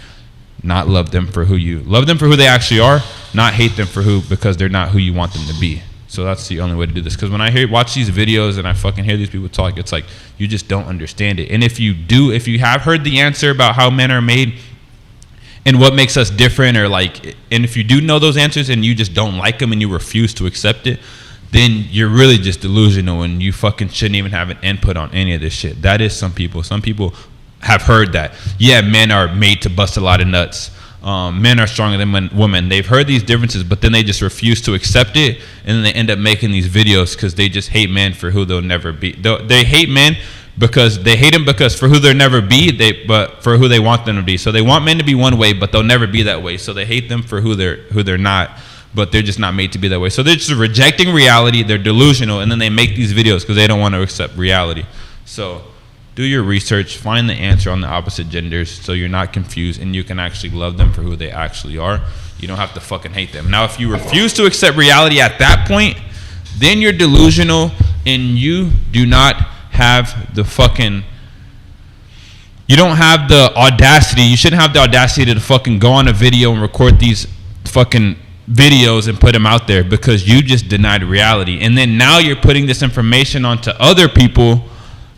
not love them for love them for who they actually are, not hate them because they're not who you want them to be. So that's the only way to do this. Because when I watch these videos and I fucking hear these people talk, it's like you just don't understand it. And if you have heard the answer about how men are made and what makes us different, and if you do know those answers and you just don't like them and you refuse to accept it, then you're really just delusional, and you fucking shouldn't even have an input on any of this shit. That is some people. Some people have heard that, yeah, men are made to bust a lot of nuts. Men are stronger than women. They've heard these differences, but then they just refuse to accept it, and then they end up making these videos because they just hate men for who they'll never be. They hate men because they hate them because for who they'll never be, but for who they want them to be. So they want men to be one way, but they'll never be that way. So they hate them for who they're not, but they're just not made to be that way. So they're just rejecting reality. They're delusional, and then they make these videos because they don't want to accept reality. So do your research, find the answer on the opposite genders so you're not confused, and you can actually love them for who they actually are. You don't have to fucking hate them. Now, if you refuse to accept reality at that point, then you're delusional, and you do not have the fucking... You don't have the audacity. You shouldn't have the audacity to fucking go on a video and record these fucking videos and put them out there because you just denied reality. And then now you're putting this information onto other people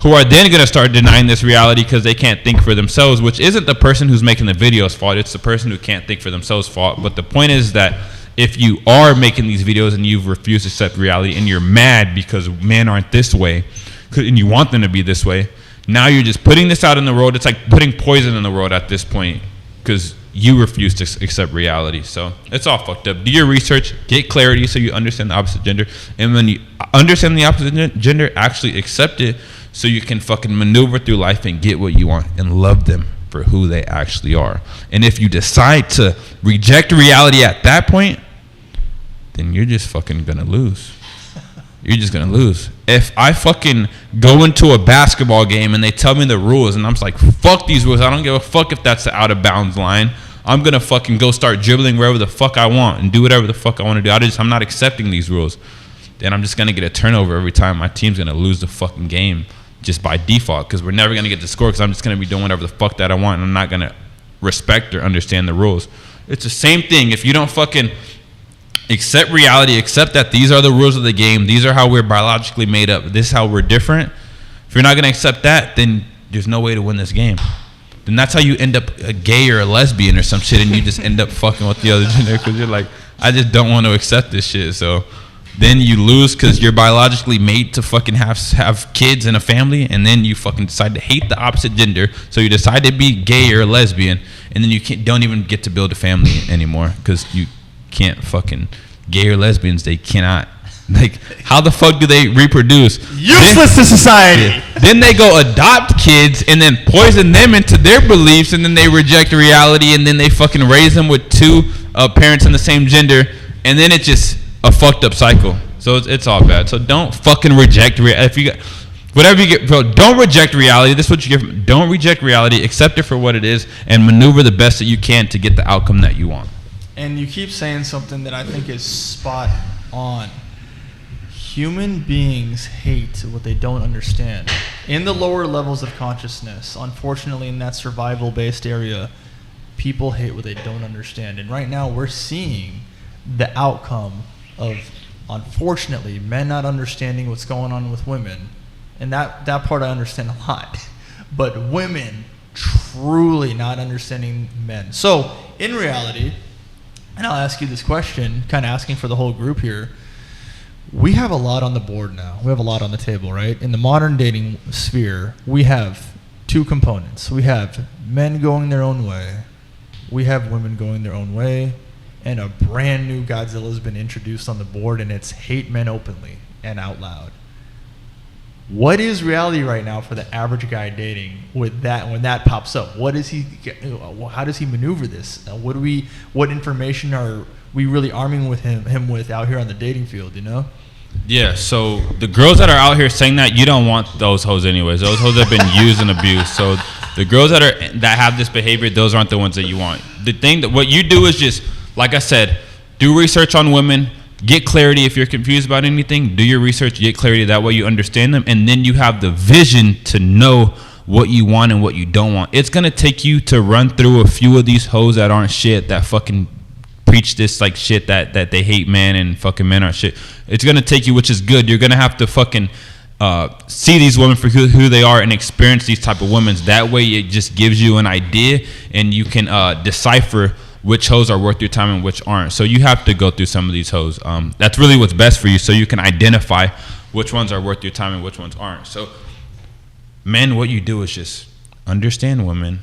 who are then going to start denying this reality because they can't think for themselves, which isn't the person who's making the video's fault. It's the person who can't think for themselves' fault. But the point is that if you are making these videos and you've refused to accept reality and you're mad because men aren't this way and you want them to be this way, now you're just putting this out in the world. It's like putting poison in the world at this point because you refuse to accept reality. So it's all fucked up. Do your research, get clarity so you understand the opposite gender, and when you understand the opposite gender, actually accept it so you can fucking maneuver through life and get what you want and love them for who they actually are. And if you decide to reject reality at that point, then you're just fucking gonna lose. You're just gonna lose. If I fucking go into a basketball game and they tell me the rules and I'm just like, fuck these rules, I don't give a fuck if that's the out of bounds line, I'm gonna fucking go start dribbling wherever the fuck I want and do whatever the fuck I want to do. I'm not accepting these rules. Then I'm just gonna get a turnover every time. My team's gonna lose the fucking game just by default because we're never gonna get the score because I'm just gonna be doing whatever the fuck that I want and I'm not gonna respect or understand the rules. It's the same thing. If you don't fucking accept reality, accept that these are the rules of the game, these are how we're biologically made up, this is how we're different. If you're not gonna accept that, then there's no way to win this game. Then that's how you end up a gay or a lesbian or some shit, and you just end up fucking with the other gender because you're like, I just don't want to accept this shit. So then you lose because you're biologically made to fucking have kids and a family, and then you fucking decide to hate the opposite gender. So you decide to be gay or lesbian, and then you don't even get to build a family anymore because you can't fucking gay or lesbians. They cannot. Like, how the fuck do they reproduce? Useless to society. Then they go adopt kids and then poison them into their beliefs, and then they reject reality, and then they fucking raise them with two parents in the same gender, and then it's just a fucked up cycle. So it's all bad. So don't fucking reject if you got whatever you get, bro. Don't reject reality. This is what you get. Don't reject reality. Accept it for what it is, and maneuver the best that you can to get the outcome that you want. And you keep saying something that I think is spot on. Human beings hate what they don't understand. In the lower levels of consciousness, unfortunately, in that survival-based area, people hate what they don't understand. And right now, we're seeing the outcome of, unfortunately, men not understanding what's going on with women. And that part I understand a lot. But women truly not understanding men. So, in reality, and I'll ask you this question, kind of asking for the whole group here, we have a lot on the board now. We have a lot on the table, right? In the modern dating sphere, we have two components. We have men going their own way. We have women going their own way. And a brand new Godzilla has been introduced on the board, and it's hate men openly and out loud. What is reality right now for the average guy dating with that when that pops up? What is he? How does he maneuver this? What information are we really arming with him with out here on the dating field? You know? Yeah. So the girls that are out here saying that, you don't want those hoes anyways. Those hoes have been used and abused. So the girls that have this behavior, those aren't the ones that you want. The thing that what you do is just, like I said, do research on women. Get clarity if you're confused about anything. Do your research, get clarity. That way you understand them. And then you have the vision to know what you want and what you don't want. It's going to take you to run through a few of these hoes that aren't shit, that fucking preach this like shit that they hate men and fucking men aren't shit. It's going to take you, which is good. You're going to have to fucking see these women for who they are and experience these type of women. That way it just gives you an idea and you can decipher which hoes are worth your time and which aren't. So you have to go through some of these hoes. That's really what's best for you, so you can identify which ones are worth your time and which ones aren't. So men, what you do is just understand women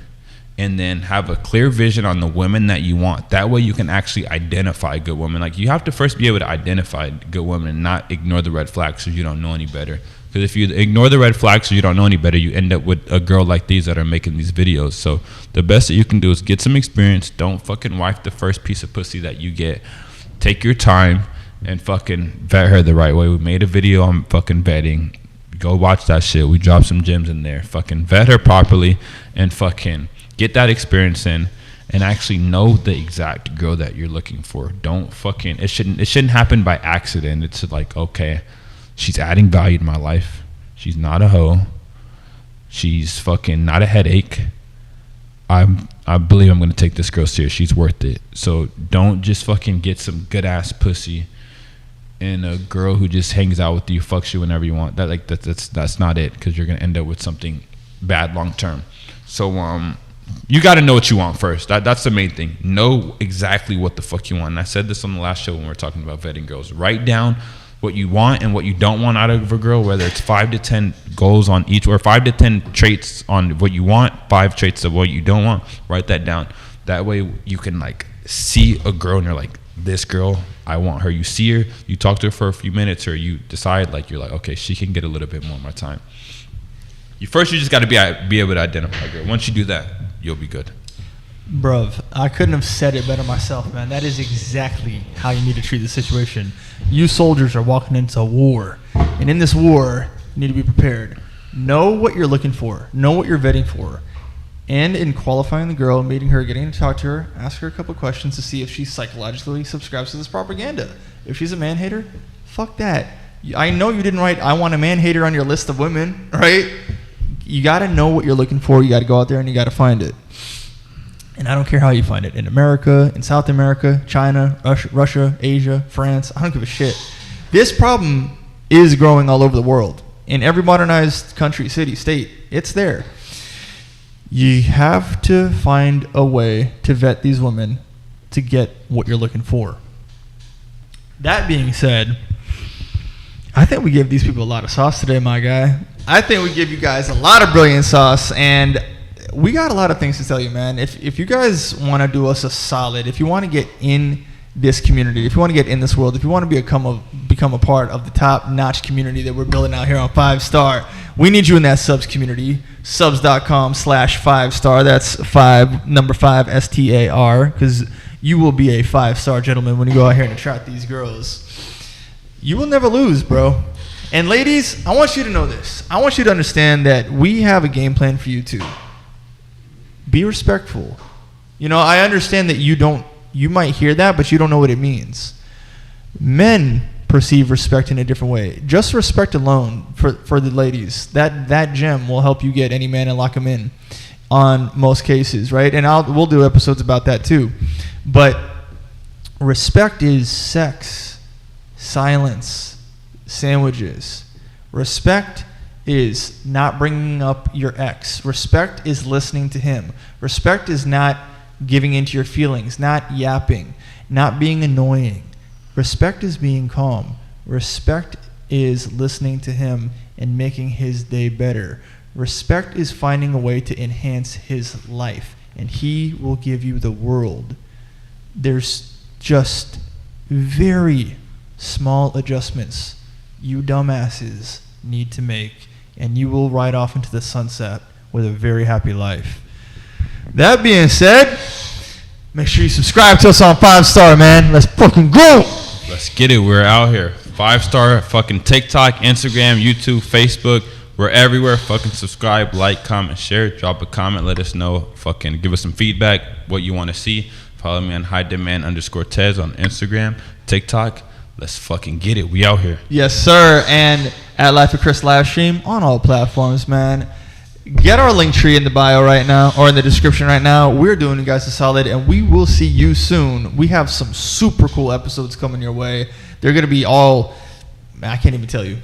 and then have a clear vision on the women that you want. That way you can actually identify good women. Like, you have to first be able to identify good women and not ignore the red flags so you don't know any better. Because if you ignore the red flags so you don't know any better, you end up with a girl like these that are making these videos. So the best that you can do is get some experience. Don't fucking wife the first piece of pussy that you get. Take your time and fucking vet her the right way. We made a video on fucking vetting. Go watch that shit. We dropped some gems in there. Fucking vet her properly and fucking get that experience in and actually know the exact girl that you're looking for. Don't fucking, it shouldn't happen by accident. It's like, okay, she's adding value to my life. She's not a hoe. She's fucking not a headache. I believe I'm gonna take this girl serious. She's worth it. So don't just fucking get some good ass pussy and a girl who just hangs out with you, fucks you whenever you want. That's not it, because you're gonna end up with something bad long term. So you got to know what you want first. That's the main thing. Know exactly what the fuck you want. And I said this on the last show when we were talking about vetting girls. Write down what you want and what you don't want out of a girl, whether it's 5 to 10 goals on each, or 5 to 10 traits on what you want, 5 traits of what you don't want. Write that down. That way you can like see a girl and you're like, this girl, I want her. You see her, you talk to her for a few minutes, or you decide like, you're like, okay, she can get a little bit more of my time. You just got to be able to identify a girl. Once you do that, you'll be good. Bruv, I couldn't have said it better myself, man. That is exactly how you need to treat the situation. You soldiers are walking into a war, and in this war, you need to be prepared. Know what you're looking for. Know what you're vetting for. And in qualifying the girl, meeting her, getting to talk to her, ask her a couple questions to see if she psychologically subscribes to this propaganda. If she's a man hater, fuck that. I know you didn't write "I want a man hater" on your list of women, right? You got to know what you're looking for. You got to go out there and you got to find it. And I don't care how you find it. In America, in South America, China, Russia, Asia, France. I don't give a shit. This problem is growing all over the world. In every modernized country, city, state, it's there. You have to find a way to vet these women to get what you're looking for. That being said, I think we gave these people a lot of sauce today, my guy. I think we give you guys a lot of brilliant sauce, and we got a lot of things to tell you, man. If you guys want to do us a solid, if you want to get in this community, if you want to get in this world, if you want to become a part of the top-notch community that we're building out here on 5-Star, we need you in that subs community. Subs.com/5-Star. That's 5 STAR, because you will be a 5-star gentleman when you go out here and attract these girls. You will never lose, bro. And ladies, I want you to know this. I want you to understand that we have a game plan for you too. Be respectful. You know, I understand that you might hear that, but you don't know what it means. Men perceive respect in a different way. Just respect alone for the ladies. That gem will help you get any man and lock him in on most cases, right? And we'll do episodes about that too. But respect is sex, silence, sandwiches. Respect is not bringing up your ex. Respect is listening to him. Respect is not giving into your feelings, not yapping, not being annoying. Respect is being calm. Respect is listening to him and making his day better. Respect is finding a way to enhance his life, and he will give you the world. There's just very small adjustments you dumbasses need to make, and you will ride off into the sunset with a very happy life. That being said, make sure you subscribe to us on 5-Star, man. Let's fucking go. Let's get it. We're out here. 5-Star, fucking TikTok, Instagram, YouTube, Facebook. We're everywhere. Fucking subscribe, like, comment, share. Drop a comment. Let us know. Fucking give us some feedback. What you want to see. Follow me on HighDemand_Tez on Instagram, TikTok. Let's fucking get it. We out here. Yes, sir. And at Life of Chris Livestream on all platforms, man. Get our link tree in the bio right now, or in the description right now. We're doing you guys a solid, and we will see you soon. We have some super cool episodes coming your way. They're going to be all, I can't even tell you.